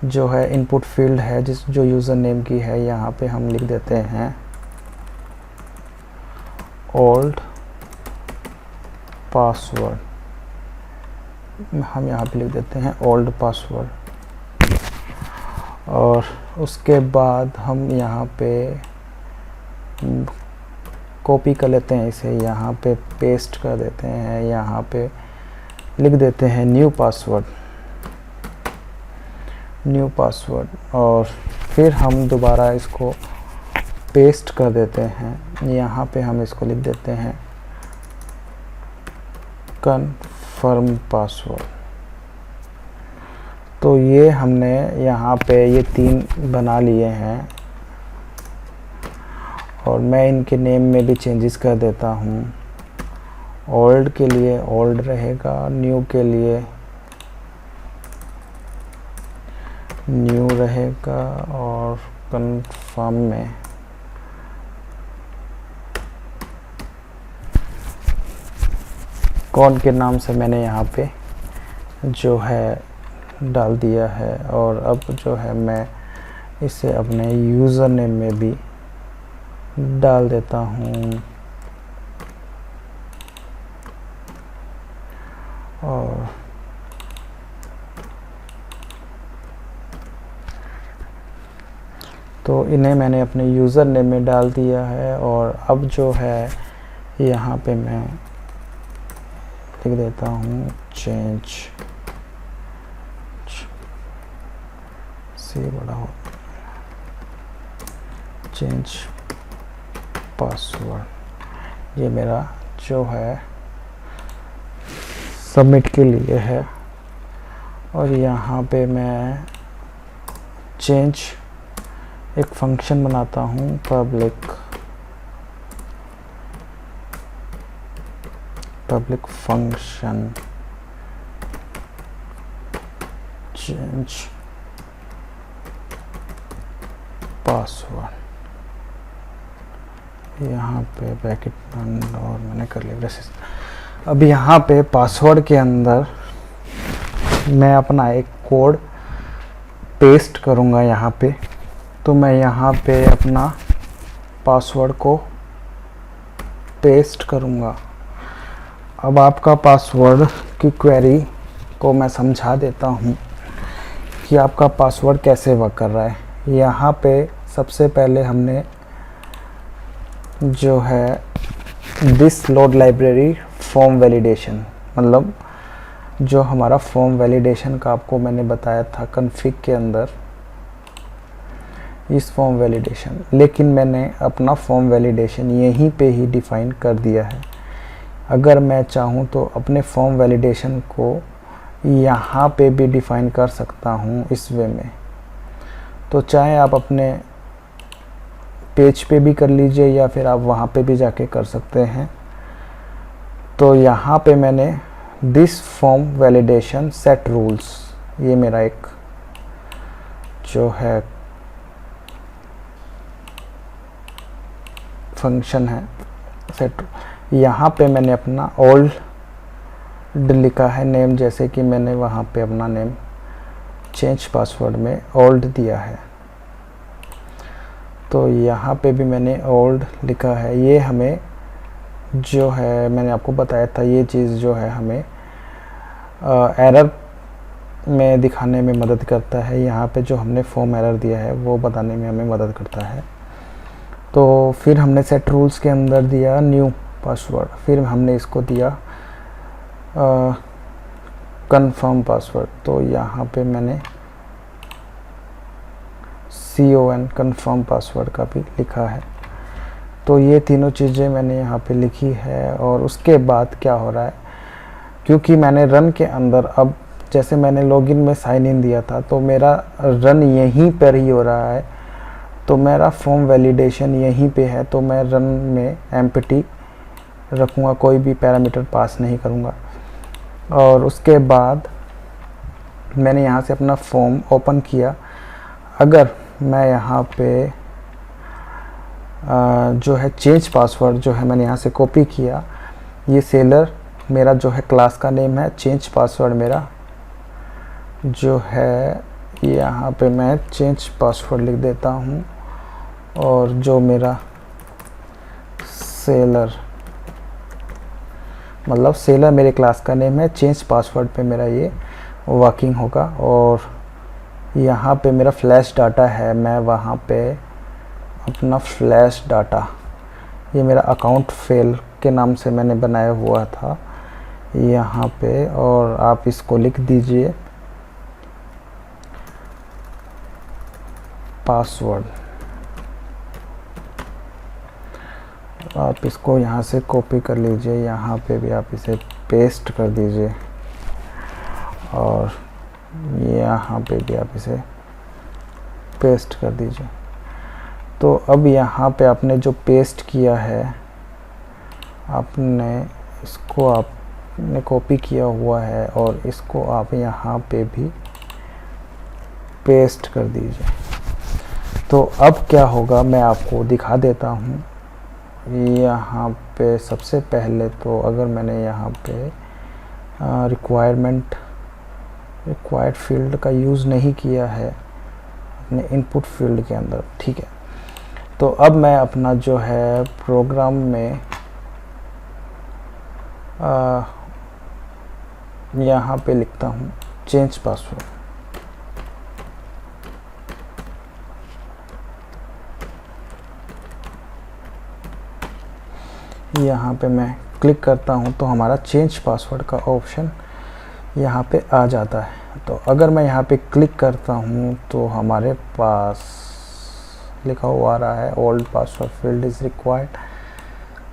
जो है इनपुट फील्ड है, जो यूज़र नेम की है, यहाँ पे हम लिख देते हैं ओल्ड पासवर्ड। हम यहाँ पे लिख देते हैं ओल्ड पासवर्ड। और उसके बाद हम यहाँ पे कॉपी कर लेते हैं इसे, यहाँ पे पेस्ट कर देते हैं, यहाँ पे लिख देते हैं न्यू पासवर्ड, न्यू पासवर्ड। और फिर हम दोबारा इसको पेस्ट कर देते हैं। यहाँ पे हम इसको लिख देते हैं कन्फर्म पासवर्ड। तो ये हमने यहाँ पे ये 3 बना लिए हैं और मैं इनके नेम में भी चेंजेस कर देता हूँ। ओल्ड के लिए ओल्ड रहेगा, न्यू के लिए न्यू रहेगा और कन्फर्म में कौन के नाम से मैंने यहाँ पे जो है डाल दिया है। और अब जो है मैं इसे अपने यूज़र नेम में भी डाल देता हूँ। और तो इन्हें मैंने अपने यूज़र नेम में डाल दिया है। और अब जो है यहाँ पे मैं लिख देता हूँ चेंज, से बड़ा हो, चेंज पासवर्ड। ये मेरा जो है सबमिट के लिए है। और यहाँ पे मैं चेंज एक फंक्शन बनाता हूँ पब्लिक फंक्शन चेंज पासवर्ड, यहाँ पे ब्रैकेट बंद और मैंने कर लिया ब्रेसेस। अब यहाँ पे पासवर्ड के अंदर मैं अपना एक कोड पेस्ट करूँगा यहाँ पे। तो मैं यहाँ पे अपना पासवर्ड को पेस्ट करूँगा। अब आपका पासवर्ड की क्वेरी को मैं समझा देता हूँ कि आपका पासवर्ड कैसे वर्क कर रहा है। यहाँ पे सबसे पहले हमने जो है this load library form validation, मतलब जो हमारा फॉर्म वैलिडेशन का आपको मैंने बताया था कॉन्फ़िग के अंदर, इस फॉर्म वैलिडेशन, लेकिन मैंने अपना फॉर्म वैलिडेशन यहीं पे ही डिफ़ाइन कर दिया है। अगर मैं चाहूँ तो अपने फॉर्म वैलिडेशन को यहाँ पे भी डिफ़ाइन कर सकता हूँ इस वे में। तो चाहे आप अपने पेज पे भी कर लीजिए या फिर आप वहाँ पे भी जाके कर सकते हैं। तो यहाँ पे मैंने this form validation set rules, ये मेरा एक जो है फंक्शन है सेट। यहाँ पे मैंने अपना ओल्ड लिखा है नेम, जैसे कि मैंने वहाँ पे अपना नेम चेंज पासवर्ड में ओल्ड दिया है। तो यहाँ पे भी मैंने ओल्ड लिखा है। ये हमें जो है मैंने आपको बताया था, ये चीज़ जो है हमें एरर में दिखाने में मदद करता है। यहाँ पे जो हमने फॉर्म एरर दिया है वो बताने में हमें मदद करता है। तो फिर हमने सेट रूल्स के अंदर दिया न्यू पासवर्ड, फिर हमने इसको दिया कंफर्म पासवर्ड। तो यहाँ पे मैंने CON कंफर्म पासवर्ड का भी लिखा है। तो ये तीनों चीज़ें मैंने यहाँ पे लिखी है। और उसके बाद क्या हो रहा है, क्योंकि मैंने रन के अंदर, अब जैसे मैंने लॉगिन में साइन इन दिया था तो मेरा रन यहीं पर ही हो रहा है, तो मेरा फॉर्म वैलिडेशन यहीं पे है। तो मैं रन में एम्प्टी रखूँगा, कोई भी पैरामीटर पास नहीं करूँगा। और उसके बाद मैंने यहाँ से अपना फॉर्म ओपन किया। अगर मैं यहाँ पे जो है चेंज पासवर्ड जो है मैंने यहाँ से कॉपी किया, ये सेलर मेरा जो है क्लास का नेम है, चेंज पासवर्ड मेरा जो है यहाँ पे मैं चेंज पासवर्ड लिख देता हूँ। और जो मेरा सेलर, मतलब सेलर मेरे क्लास का नेम है, चेंज पासवर्ड पे मेरा ये वर्किंग होगा। और यहाँ पे मेरा फ्लैश डाटा है, मैं वहाँ पे अपना फ्लैश डाटा, ये मेरा अकाउंट फेल के नाम से मैंने बनाया हुआ था यहाँ पे, और आप इसको लिख दीजिए पासवर्ड। आप इसको यहाँ से कॉपी कर लीजिए, यहाँ पे भी आप इसे पेस्ट कर दीजिए, और यहाँ पे भी आप इसे पेस्ट कर दीजिए। तो अब यहाँ पे आपने जो पेस्ट किया है, आपने इसको आपने कॉपी किया हुआ है और इसको आप यहाँ पे भी पेस्ट कर दीजिए। तो अब क्या होगा मैं आपको दिखा देता हूँ। यहाँ पे सबसे पहले तो अगर मैंने यहाँ पे रिक्वायर्ड फील्ड का यूज़ नहीं किया है अपने इनपुट फील्ड के अंदर, ठीक है। तो अब मैं अपना जो है प्रोग्राम में यहाँ पे लिखता हूँ चेंज पासवर्ड। यहाँ पे मैं क्लिक करता हूँ तो हमारा चेंज पासवर्ड का ऑप्शन यहाँ पे आ जाता है। तो अगर मैं यहाँ पे क्लिक करता हूँ तो हमारे पास लिखा हुआ आ रहा है old password field is required,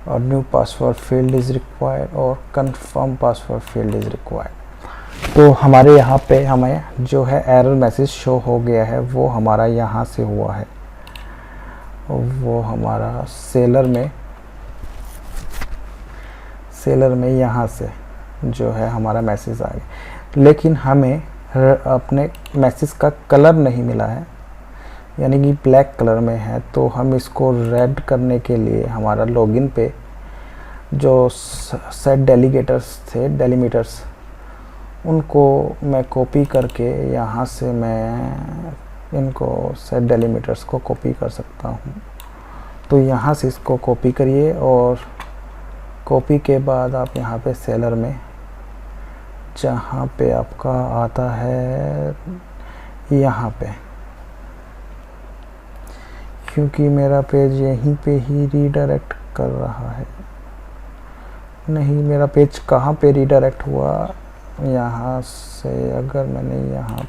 और new password field is required, और confirm password field is required. तो हमारे यहाँ पे हमें जो है एरर मैसेज शो हो गया है, वो हमारा यहाँ से हुआ है, वो हमारा सेलर में यहाँ से जो है हमारा मैसेज आ गया। लेकिन हमें अपने मैसेज का कलर नहीं मिला है, यानी कि ब्लैक कलर में है। तो हम इसको रेड करने के लिए हमारा लॉगिन पे जो सेट डेलीमीटर्स उनको मैं कॉपी करके यहाँ से मैं इनको सेट डेलीमीटर्स को कॉपी कर सकता हूँ। तो यहाँ से इसको कॉपी करिए और कॉपी के बाद आप यहाँ पे सेलर में जहाँ पे आपका आता है यहाँ पे, क्योंकि मेरा पेज यहीं पे ही रीडायरेक्ट कर रहा है। नहीं, मेरा पेज कहाँ पे रीडायरेक्ट हुआ, यहाँ से अगर मैंने यहाँ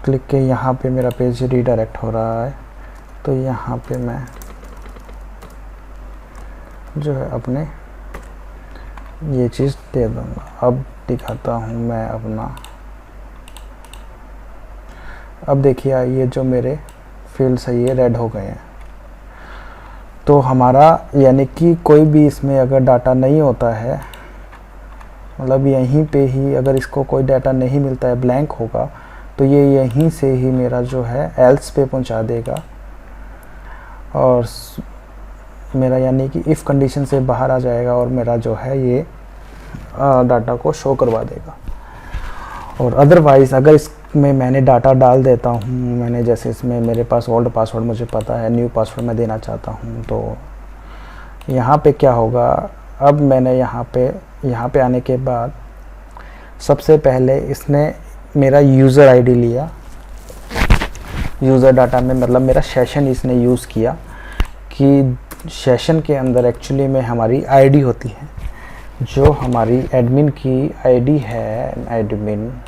क्लिक किया, यहाँ पे मेरा पेज रीडायरेक्ट हो रहा है। तो यहाँ पे मैं जो है अपने ये चीज़ दे दूँगा। अब दिखाता हूँ मैं अपना। अब देखिए ये जो मेरे फील्ड्स है ये रेड हो गए हैं। तो हमारा यानी कि कोई भी इसमें अगर डाटा नहीं होता है, मतलब यहीं पे ही अगर इसको कोई डाटा नहीं मिलता है, ब्लैंक होगा, तो ये यहीं से ही मेरा जो है एल्स पे पहुंचा देगा और मेरा यानी कि इफ़ कंडीशन से बाहर आ जाएगा और मेरा जो है ये डाटा को शो करवा देगा। और अदरवाइज़ अगर इसमें मैंने डाटा डाल देता हूँ, मैंने जैसे इसमें मेरे पास ओल्ड पासवर्ड मुझे पता है, न्यू पासवर्ड मैं देना चाहता हूँ, तो यहाँ पे क्या होगा, अब मैंने यहाँ पे आने के बाद सबसे पहले इसने मेरा यूज़र आईडी लिया, यूज़र डाटा में मतलब मेरा सेशन इसने यूज़ किया कि सेशन के अंदर एक्चुअली में हमारी आईडी होती है, जो हमारी एडमिन की आईडी है। एडमिन,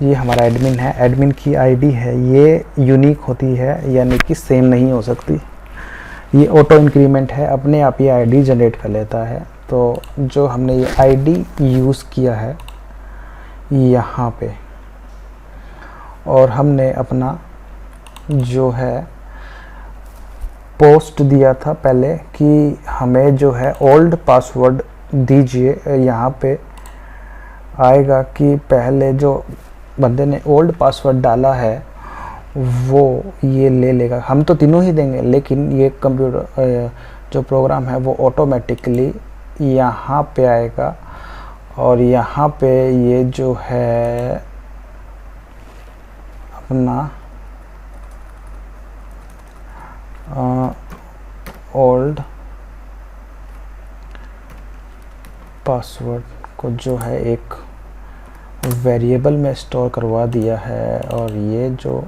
ये हमारा एडमिन है, एडमिन की आईडी है, ये यूनिक होती है, यानी कि सेम नहीं हो सकती। ये ऑटो इंक्रीमेंट है, अपने आप ये आईडी जनरेट कर लेता है। तो जो हमने ये आईडी यूज़ किया है यहाँ पे, और हमने अपना जो है पोस्ट दिया था पहले कि हमें जो है ओल्ड पासवर्ड दीजिए, यहाँ पे आएगा कि पहले जो बंदे ने ओल्ड पासवर्ड डाला है वो ये ले लेगा। हम तो तीनों ही देंगे, लेकिन ये कंप्यूटर जो प्रोग्राम है वो ऑटोमेटिकली यहाँ पे आएगा और यहाँ पे ये जो है अपना ओल्ड पासवर्ड को जो है एक वेरिएबल में स्टोर करवा दिया है। और ये जो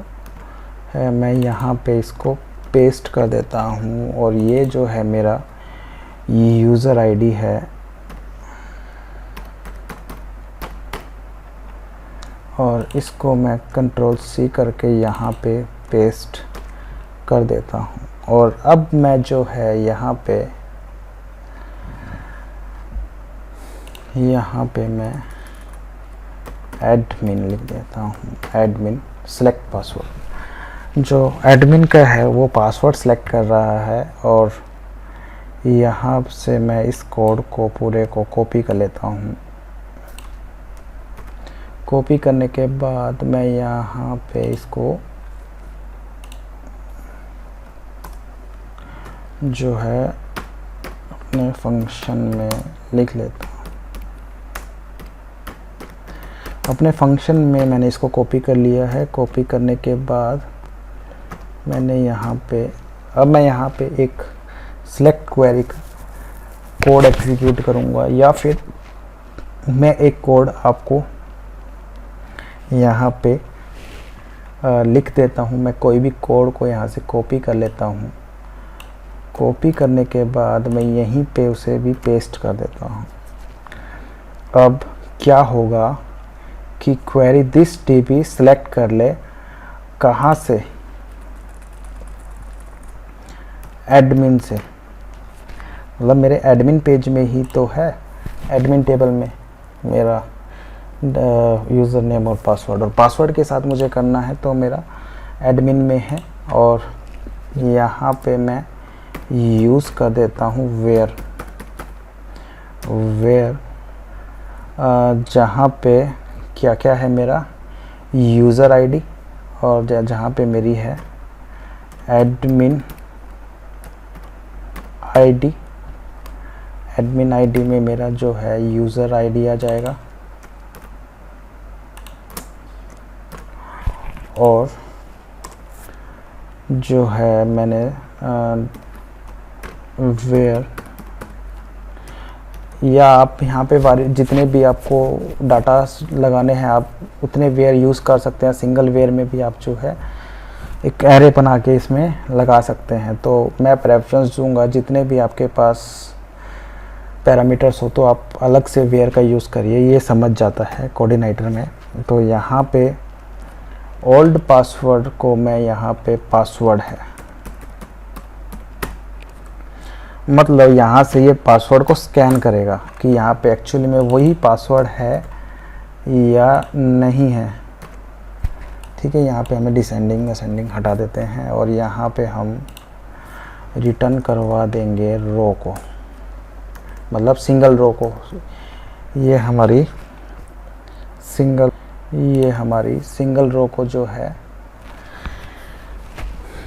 है मैं यहाँ पे इसको पेस्ट कर देता हूँ, और ये जो है मेरा यूज़र आईडी है, और इसको मैं Ctrl+C करके यहाँ पे पेस्ट कर देता हूँ। और अब मैं जो है यहाँ पे मैं एडमिन लिख देता हूँ, एडमिन सेलेक्ट पासवर्ड। जो एडमिन का है वो पासवर्ड सेलेक्ट कर रहा है, और यहाँ से मैं इस कोड को पूरे को कॉपी कर लेता हूँ। कॉपी करने के बाद मैं यहाँ पे इसको जो है अपने फंक्शन में लिख लेता हूँ। अपने फंक्शन में मैंने इसको कॉपी कर लिया है। कॉपी करने के बाद मैंने यहाँ पे, अब मैं यहाँ पे एक सेलेक्ट क्वेरी का कोड एग्जीक्यूट करूँगा, या फिर मैं एक कोड आपको यहाँ पे लिख देता हूँ। मैं कोई भी कोड को यहाँ से कॉपी कर लेता हूँ। कॉपी करने के बाद मैं यहीं पे उसे भी पेस्ट कर देता हूँ। अब क्या होगा कि क्वेरी दिस डीबी सेलेक्ट कर ले, कहाँ से, एडमिन से, मतलब मेरे एडमिन पेज में ही तो है, एडमिन टेबल में मेरा यूज़र नेम और पासवर्ड के साथ मुझे करना है तो मेरा एडमिन में है, और यहाँ पे मैं यूज़ कर देता हूँ वेयर जहाँ पे क्या क्या है, मेरा यूज़र आईडी और जहाँ पे मेरी है एडमिन आईडी में मेरा जो है यूज़र आईडी आ जाएगा, और जो है मैंने वेयर, या आप यहाँ पे जितने भी आपको डाटा लगाने हैं आप उतने वेयर यूज़ कर सकते हैं। सिंगल वेयर में भी आप जो है एक एरे बना के इसमें लगा सकते हैं। तो मैं प्रेफरेंस दूंगा जितने भी आपके पास पैरामीटर्स हो तो आप अलग से वेयर का यूज़ करिए, ये समझ जाता है कोऑर्डिनेटर में। तो यहाँ पे ओल्ड पासवर्ड को मैं यहाँ पे पासवर्ड है, मतलब यहाँ से ये पासवर्ड को स्कैन करेगा कि यहाँ पे एक्चुअली में वही पासवर्ड है या नहीं है। ठीक है, यहाँ पे हमें डिसेंडिंग असेंडिंग हटा देते हैं और यहाँ पे हम रिटर्न करवा देंगे रो को, मतलब सिंगल रो को। ये हमारी सिंगल रो को जो है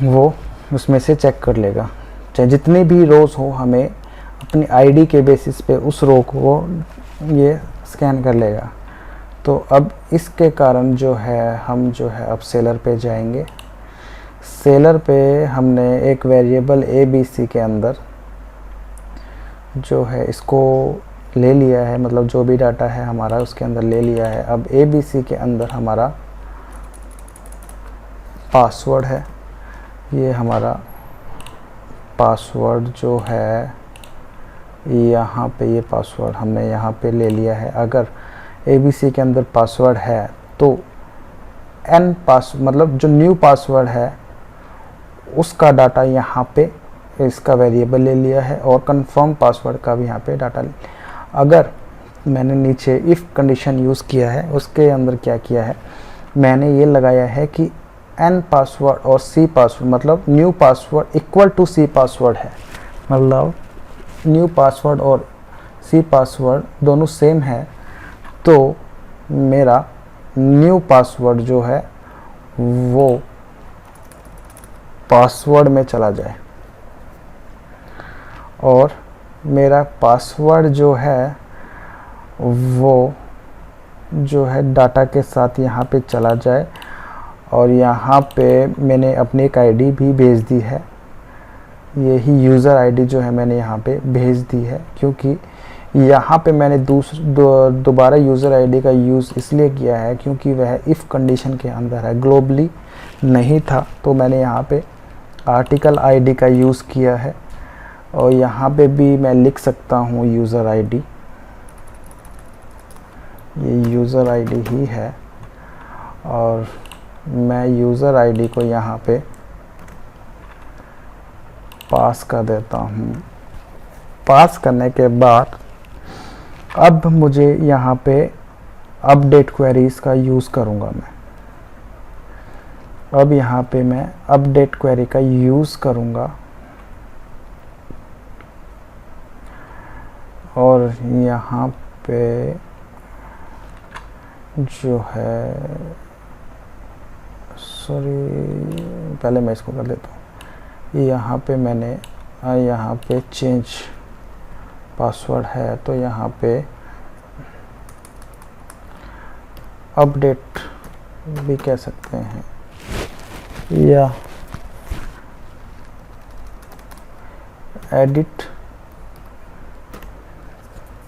वो उसमें से चेक कर लेगा। चाहे जितनी भी रोज़ हो, हमें अपनी आईडी के बेसिस पे उस रो को ये स्कैन कर लेगा। तो अब इसके कारण जो है हम जो है अब सेलर पे जाएंगे। सेलर पे हमने एक वेरिएबल ABC के अंदर जो है इसको ले लिया है, मतलब जो भी डाटा है हमारा उसके अंदर ले लिया है। अब ABC के अंदर हमारा पासवर्ड है, ये हमारा पासवर्ड जो है यहाँ पे, ये पासवर्ड हमने यहाँ पे ले लिया है। अगर ABC के अंदर पासवर्ड है तो मतलब जो न्यू पासवर्ड है उसका डाटा यहाँ पे इसका वेरिएबल ले लिया है, और कंफर्म पासवर्ड का भी यहाँ पे डाटा अगर मैंने नीचे इफ़ कंडीशन यूज़ किया है उसके अंदर क्या किया है, मैंने ये लगाया है कि N पासवर्ड और C पासवर्ड, मतलब new password equal to C password है, मतलब न्यू पासवर्ड और C पासवर्ड दोनों सेम है। तो मेरा न्यू पासवर्ड जो है वो पासवर्ड में चला जाए, और मेरा पासवर्ड जो है वो जो है डाटा के साथ यहाँ पे चला जाए। और यहाँ पे मैंने अपनी एक आईडी भी भेज दी है, यही यूज़र आईडी जो है मैंने यहाँ पे भेज दी है, क्योंकि यहाँ पे मैंने दोबारा यूज़र आईडी का यूज़ इसलिए किया है क्योंकि वह इफ़ कंडीशन के अंदर है, ग्लोबली नहीं था। तो मैंने यहाँ पे आर्टिकल आईडी का यूज़ किया है, और यहाँ पे भी मैं लिख सकता हूँ यूज़र आईडी, ये यूज़र आईडी ही है। और मैं यूज़र आईडी को यहाँ पे पास कर देता हूँ। पास करने के बाद अब मुझे यहाँ पे अपडेट क्वेरीज का यूज़ करूँगा मैं। अब यहाँ पे मैं अपडेट क्वेरी का यूज़ करूँगा, और यहाँ पे जो है, सॉरी पहले मैं इसको कर लेता हूँ। यहाँ पे मैंने यहाँ पे चेंज पासवर्ड है, तो यहाँ पे अपडेट भी कह सकते हैं, या एडिट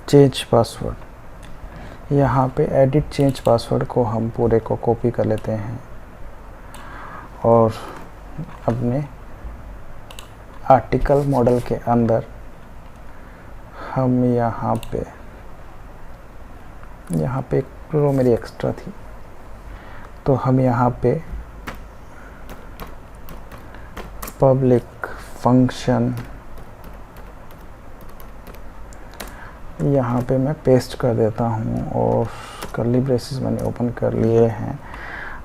चेंज पासवर्ड। यहाँ पे एडिट चेंज पासवर्ड को हम पूरे को कॉपी कर लेते हैं और अपने आर्टिकल मॉडल के अंदर हम यहाँ पे एक रो मेरी एक्स्ट्रा थी, तो हम यहाँ पे पब्लिक फंक्शन यहाँ पे मैं पेस्ट कर देता हूँ और कर्ली ब्रेसेस मैंने ओपन कर लिए हैं।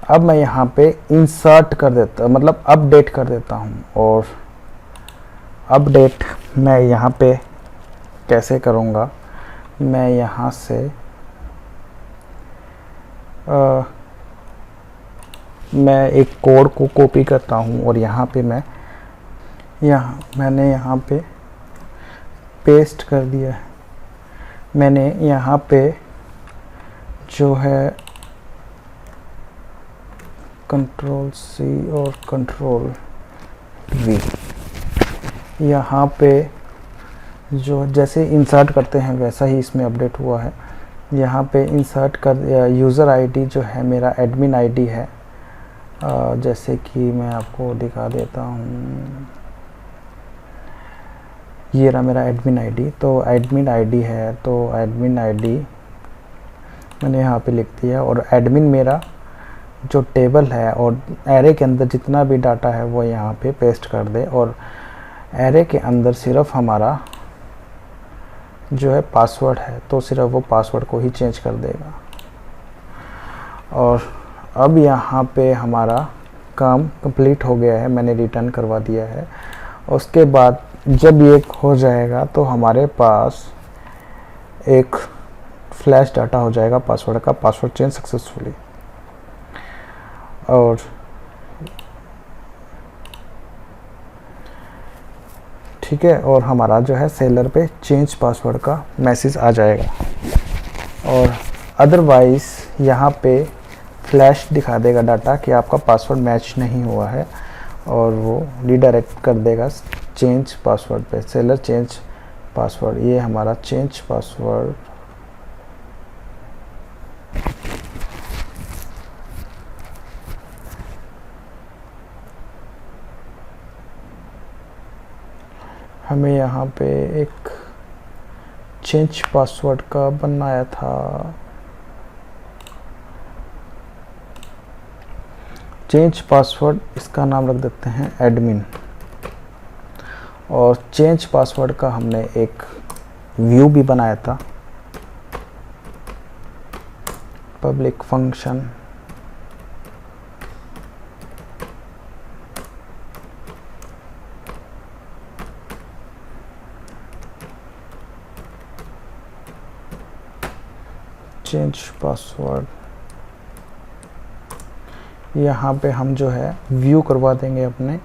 अब मैं यहाँ पे इंसर्ट कर देता, मतलब अपडेट कर देता हूँ। और अपडेट मैं यहाँ पे कैसे करूँगा, मैं यहाँ से मैं एक कोड को कॉपी करता हूँ और यहाँ पे मैंने यहाँ पे पेस्ट कर दिया है। मैंने यहाँ पे जो है कंट्रोल C और कंट्रोल V, यहाँ पे जो जैसे इंसर्ट करते हैं वैसा ही इसमें अपडेट हुआ है। यहाँ पे इंसर्ट कर यूज़र आईडी जो है मेरा एडमिन आईडी है, जैसे कि मैं आपको दिखा देता हूँ। ये रहा मेरा एडमिन आईडी, तो एडमिन आईडी है, तो एडमिन आईडी मैंने यहाँ पे लिख दिया। और एडमिन मेरा जो टेबल है और एरे के अंदर जितना भी डाटा है वो यहाँ पे पेस्ट कर दे, और एरे के अंदर सिर्फ हमारा जो है पासवर्ड है तो सिर्फ वो पासवर्ड को ही चेंज कर देगा। और अब यहाँ पे हमारा काम कंप्लीट हो गया है, मैंने रिटर्न करवा दिया है। उसके बाद जब ये हो जाएगा तो हमारे पास एक फ्लैश डाटा हो जाएगा पासवर्ड का, पासवर्ड चेंज सक्सेसफुली। और ठीक है, और हमारा जो है सेलर पे चेंज पासवर्ड का मैसेज आ जाएगा। और अदरवाइज़ यहाँ पे फ्लैश दिखा देगा डाटा कि आपका पासवर्ड मैच नहीं हुआ है, और वो रीडायरेक्ट कर देगा चेंज पासवर्ड पे, सेलर चेंज पासवर्ड। ये हमारा चेंज पासवर्ड हमें यहाँ पे एक चेंज पासवर्ड का बनाया था। चेंज पासवर्ड, इसका नाम रख देते हैं एडमिन। और चेंज पासवर्ड का हमने एक व्यू भी बनाया था, पब्लिक फंक्शन। चेंज पासवर्ड, यहाँ पे हम जो है व्यू करवा देंगे अपने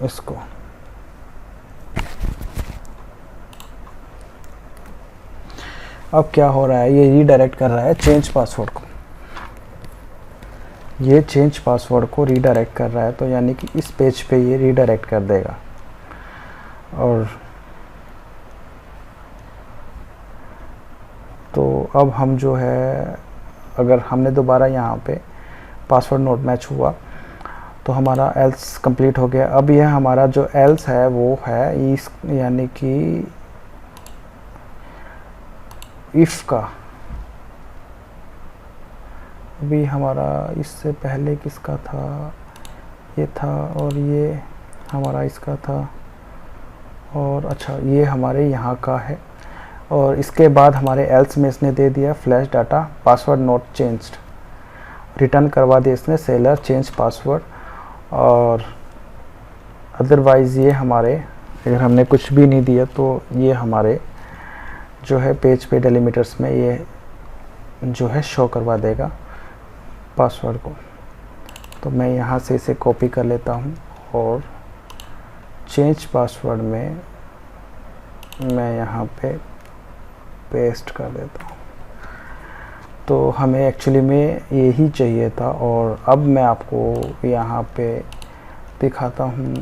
इसको। अब क्या हो रहा है, ये रीडायरेक्ट कर रहा है चेंज पासवर्ड को, ये चेंज पासवर्ड को रीडायरेक्ट कर रहा है, तो यानी कि इस पेज पे ये रीडायरेक्ट कर देगा। और तो अब हम जो है, अगर हमने दोबारा यहाँ पे पासवर्ड नोट मैच हुआ तो हमारा एल्स कंप्लीट हो गया। अब यह हमारा जो एल्स है वो है इस, यानी कि इफ़ का। अभी हमारा इससे पहले किसका था, ये था, और ये हमारा इसका था, और अच्छा ये हमारे यहाँ का है। और इसके बाद हमारे एल्स में इसने दे दिया flash data password note changed, return करवा दिया इसने सेलर चेंज पासवर्ड। और अदरवाइज़ ये हमारे, अगर हमने कुछ भी नहीं दिया तो ये हमारे जो है पेज पे डेलीमीटर्स में ये जो है शो करवा देगा पासवर्ड को। तो मैं यहाँ से इसे कॉपी कर लेता हूँ और चेंज पासवर्ड में मैं यहाँ पे पेस्ट कर देता हूँ। तो हमें एक्चुअली में यही चाहिए था। और अब मैं आपको यहाँ पे दिखाता हूँ,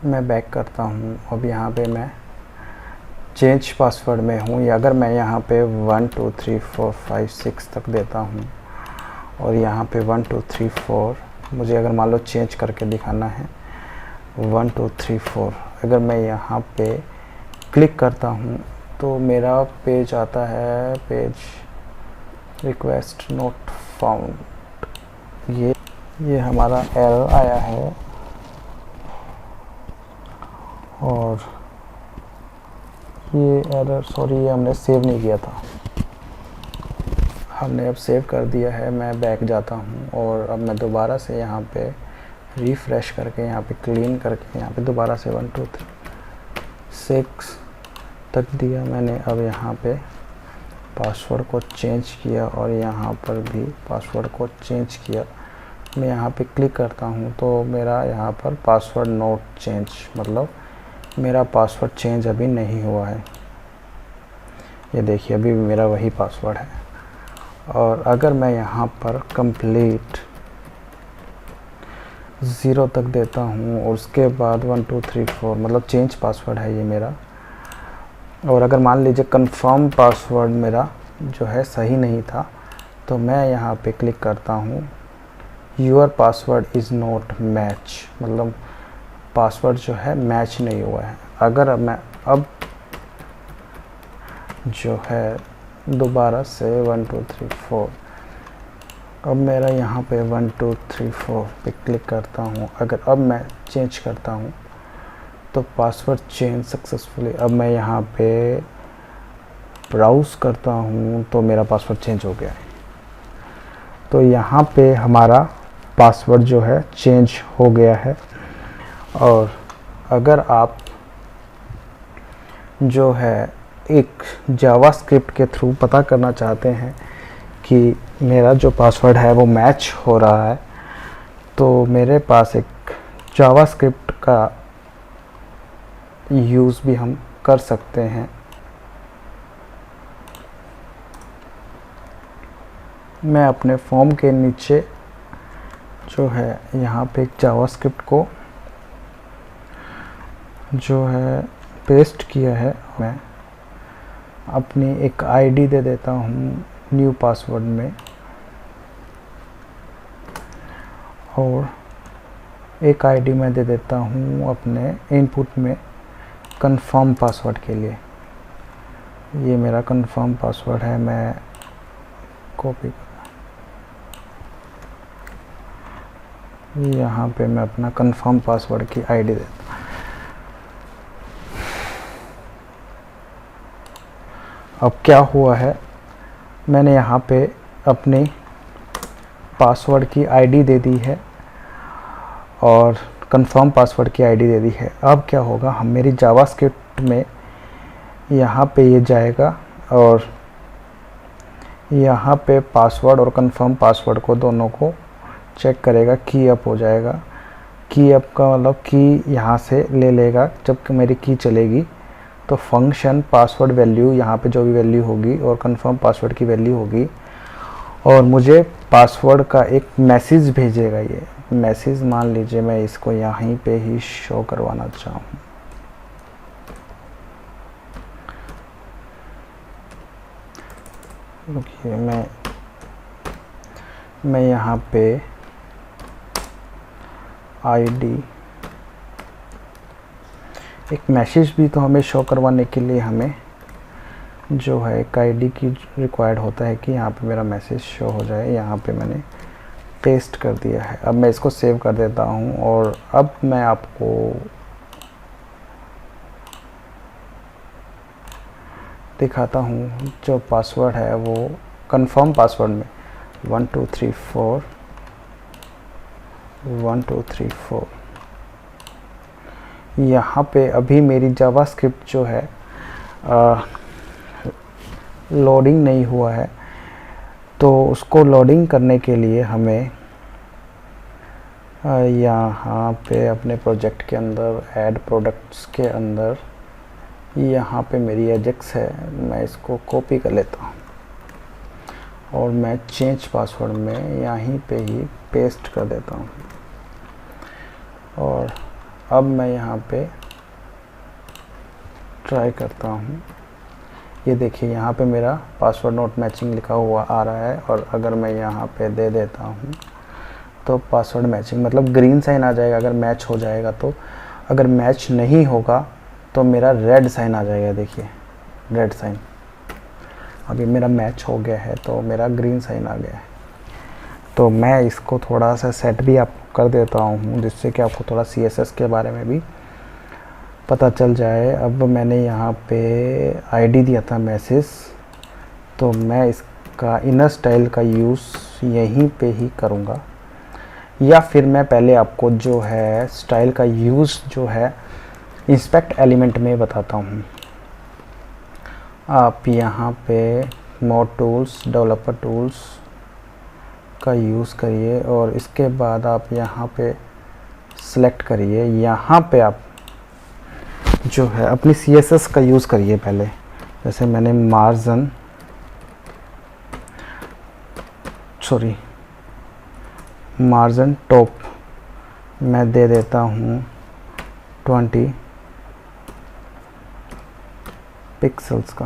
मैं बैक करता हूँ। अब यहाँ पे मैं चेंज पासवर्ड में हूँ, या अगर मैं यहाँ पे 1 2 3 4 5 6 तक देता हूँ और यहाँ पे 1 2 3 4 मुझे अगर मान लो चेंज करके दिखाना है 1 2 3 4, अगर मैं यहाँ पे क्लिक करता हूँ तो मेरा पेज आता है, पेज रिक्वेस्ट नोट फाउंड। ये हमारा एरर आया है। और ये एरर, सॉरी, ये हमने सेव नहीं किया था। हमने अब सेव कर दिया है। मैं बैक जाता हूँ और अब मैं दोबारा से यहाँ पे रिफ़्रेश करके, यहाँ पे क्लीन करके, यहाँ पे दोबारा से 1 2 3 6 तक दिया मैंने। अब यहाँ पे पासवर्ड को चेंज किया और यहाँ पर भी पासवर्ड को चेंज किया। मैं यहाँ पे क्लिक करता हूँ तो मेरा यहाँ पर पासवर्ड नोट चेंज, मतलब मेरा पासवर्ड चेंज अभी नहीं हुआ है। ये देखिए, अभी मेरा वही पासवर्ड है। और अगर मैं यहाँ पर कंप्लीट 0 तक देता हूँ और उसके बाद 1 2 3 4, मतलब चेंज पासवर्ड है ये मेरा। और अगर मान लीजिए कंफर्म पासवर्ड मेरा जो है सही नहीं था, तो मैं यहाँ पे क्लिक करता हूँ, your password is not match, मतलब पासवर्ड जो है मैच नहीं हुआ है। अगर मैं अब जो है दोबारा से 1 2 3 4, अब मेरा यहाँ पे 1 2 3 4 पे क्लिक करता हूँ। अगर अब मैं चेंज करता हूँ तो पासवर्ड चेंज सक्सेसफुली। अब मैं यहाँ पे ब्राउज़ करता हूँ तो मेरा पासवर्ड चेंज हो गया है। तो यहाँ पे हमारा पासवर्ड जो है चेंज हो गया है। और अगर आप जो है एक जावास्क्रिप्ट के थ्रू पता करना चाहते हैं कि मेरा जो पासवर्ड है वो मैच हो रहा है, तो मेरे पास एक जावास्क्रिप्ट का यूज़ भी हम कर सकते हैं। मैं अपने फॉर्म के नीचे जो है यहाँ पे एक जावास्क्रिप्ट को जो है पेस्ट किया है। मैं अपनी एक आईडी दे देता हूँ न्यू पासवर्ड में, और एक आईडी मैं दे देता हूँ अपने इनपुट में कंफर्म पासवर्ड के लिए। ये मेरा कंफर्म पासवर्ड है। मैं कॉपी, यहाँ पे मैं अपना कंफर्म पासवर्ड की आईडी देता हूँ। अब क्या हुआ है, मैंने यहाँ पे अपनी पासवर्ड की आईडी दे दी है और कंफर्म पासवर्ड की आईडी दे दी है। अब क्या होगा, हम मेरी जावास्क्रिप्ट में यहाँ पे ये जाएगा और यहाँ पे पासवर्ड और कंफर्म पासवर्ड को दोनों को चेक करेगा, की अप हो जाएगा। की अप का मतलब की यहाँ से ले लेगा। जब मेरी की चलेगी तो फंक्शन पासवर्ड वैल्यू, यहाँ पे जो भी वैल्यू होगी और कंफर्म पासवर्ड की वैल्यू होगी, और मुझे पासवर्ड का एक मैसेज भेजेगा। ये मैसेज मान लीजिए मैं इसको यहीं पे ही शो करवाना चाहूँ। देखिए, मैं यहाँ पे आईडी, एक मैसेज भी तो हमें शो करवाने के लिए हमें जो है एक आईडी की रिक्वायर्ड होता है कि यहाँ पे मेरा मैसेज शो हो जाए। यहाँ पे मैंने पेस्ट कर दिया है। अब मैं इसको सेव कर देता हूँ और अब मैं आपको दिखाता हूँ जो पासवर्ड है वो कंफर्म पासवर्ड में 1 2 3 4 1 2 3 4। यहाँ पे अभी मेरी जावास्क्रिप्ट जो है लोडिंग नहीं हुआ है, तो उसको लोडिंग करने के लिए हमें यहाँ पे अपने प्रोजेक्ट के अंदर ऐड प्रोडक्ट्स के अंदर यहाँ पे मेरी एजेक्स है, मैं इसको कॉपी कर लेता हूँ और मैं चेंज पासवर्ड में यहीं पे ही पेस्ट कर देता हूँ। और अब मैं यहाँ पे ट्राई करता हूँ। ये देखिए, यहाँ पे मेरा पासवर्ड नोट मैचिंग लिखा हुआ आ रहा है, और अगर मैं यहाँ पे दे देता हूँ तो पासवर्ड मैचिंग, मतलब ग्रीन साइन आ जाएगा अगर मैच हो जाएगा तो। अगर मैच नहीं होगा तो मेरा रेड साइन आ जाएगा। देखिए, रेड साइन। अभी मेरा मैच हो गया है तो मेरा ग्रीन साइन आ गया है। तो मैं इसको थोड़ा सा सेट भी आपको कर देता हूँ, जिससे कि आपको थोड़ा CSS के बारे में भी पता चल जाए। अब मैंने यहाँ पे आईडी दिया था मैसेज, तो मैं इसका इनर स्टाइल का यूज़ यहीं पे ही करूँगा, या फिर मैं पहले आपको जो है स्टाइल का यूज़ जो है इंस्पेक्ट एलिमेंट में बताता हूँ। आप यहाँ पे मोड टूल्स, डेवलपर टूल्स का यूज़ करिए और इसके बाद आप यहाँ पे सेलेक्ट करिए। यहाँ पे आप जो है अपनी CSS का यूज़ करिए पहले। जैसे मैंने मार्जिन टॉप मैं दे देता हूँ 20 पिक्सल्स का।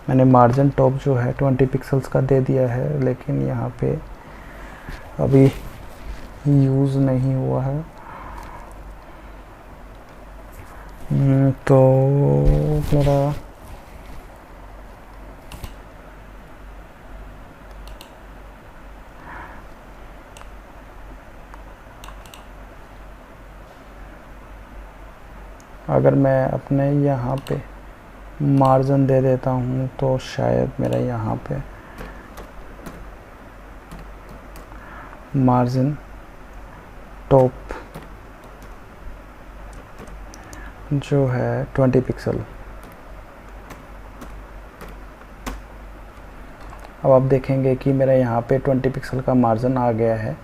मैंने मार्जिन टॉप जो है 20 पिक्सल्स का दे दिया है, लेकिन यहाँ पे अभी यूज़ नहीं हुआ है। तो मेरा अगर मैं अपने यहाँ पे मार्जिन दे देता हूँ तो शायद मेरा यहाँ पे मार्जिन टॉप जो है 20 पिक्सल। अब आप देखेंगे कि मेरा यहाँ पे 20 पिक्सल का मार्जिन आ गया है।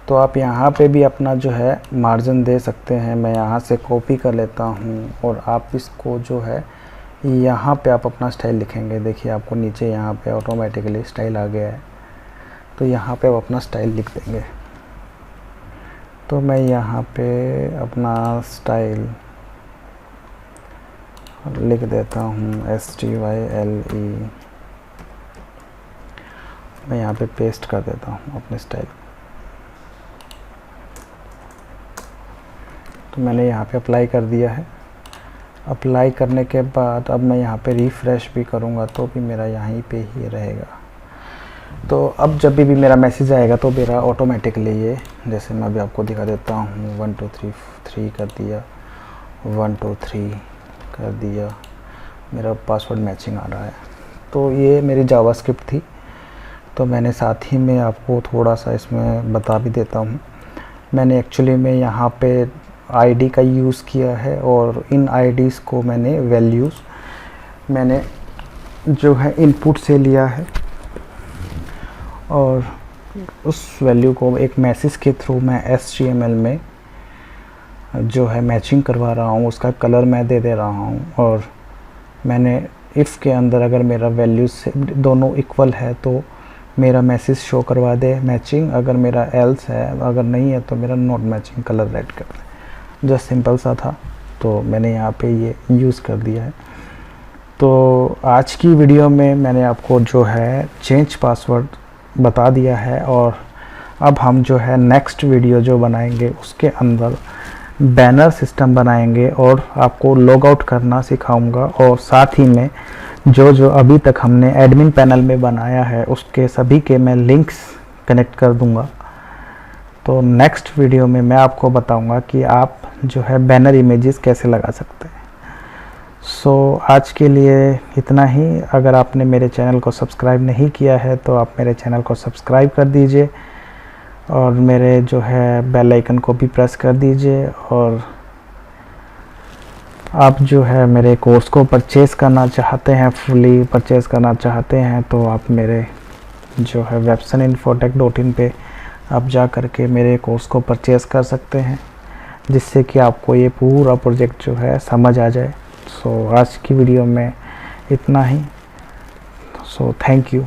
तो आप यहाँ पे भी अपना जो है मार्जिन दे सकते हैं। मैं यहाँ से कॉपी कर लेता हूँ और आप इसको जो है यहाँ पे आप अपना स्टाइल लिखेंगे। देखिए आपको नीचे यहाँ पे ऑटोमेटिकली स्टाइल आ गया है, तो यहाँ पे आप अपना स्टाइल लिख देंगे। तो मैं यहाँ पे अपना स्टाइल लिख देता हूँ STYLE। मैं यहाँ पे पेस्ट कर देता हूँ अपने स्टाइल। तो मैंने यहाँ पे अप्लाई कर दिया है। अप्लाई करने के बाद अब मैं यहाँ पे रिफ़्रेश भी करूँगा तो भी मेरा यहीं पे ही रहेगा। तो अब जब भी मेरा मैसेज आएगा तो मेरा ऑटोमेटिकली ये, जैसे मैं अभी आपको दिखा देता हूँ, 1 2 3 3 कर दिया, 1 2 3 कर दिया, मेरा पासवर्ड मैचिंग आ रहा है। तो ये मेरी जावास्क्रिप्ट थी। तो मैंने साथ ही में आपको थोड़ा सा इसमें बता भी देता हूँ। मैंने एक्चुअली में यहाँ पे आईडी का यूज़ किया है और इन आईडीज़ को मैंने वैल्यूज़ मैंने जो है इनपुट से लिया है और उस वैल्यू को एक मैसेज के थ्रू मैं HTML में जो है मैचिंग करवा रहा हूँ। उसका कलर मैं दे रहा हूँ और मैंने इफ़ के अंदर अगर मेरा वैल्यूज से दोनों इक्वल है तो मेरा मैसेज शो करवा दे मैचिंग, अगर मेरा एल्स है, अगर नहीं है तो मेरा नॉट मैचिंग कलर रेड कर दे। जस्ट सिंपल सा था, तो मैंने यहाँ पे ये यूज़ कर दिया है। तो आज की वीडियो में मैंने आपको जो है चेंज पासवर्ड बता दिया है और अब हम जो है नेक्स्ट वीडियो जो बनाएंगे उसके अंदर बैनर सिस्टम बनाएंगे और आपको लॉग आउट करना सिखाऊंगा और साथ ही में जो अभी तक हमने एडमिन पैनल में बनाया है उसके सभी के मैं लिंक्स कनेक्ट कर दूंगा। तो नेक्स्ट वीडियो में मैं आपको बताऊंगा कि आप जो है बैनर इमेजेस कैसे लगा सकते हैं। सो आज के लिए इतना ही। अगर आपने मेरे चैनल को सब्सक्राइब नहीं किया है तो आप मेरे चैनल को सब्सक्राइब कर दीजिए और मेरे जो है बेल आइकन को भी प्रेस कर दीजिए। और आप जो है मेरे कोर्स को परचेज़ करना चाहते हैं, फुली परचेज़ करना चाहते हैं, तो आप मेरे जो है websuninfotech.in पे आप जा कर के मेरे कोर्स को परचेज़ कर सकते हैं, जिससे कि आपको ये पूरा प्रोजेक्ट जो है समझ आ जाए। सो आज की वीडियो में इतना ही। So thank you.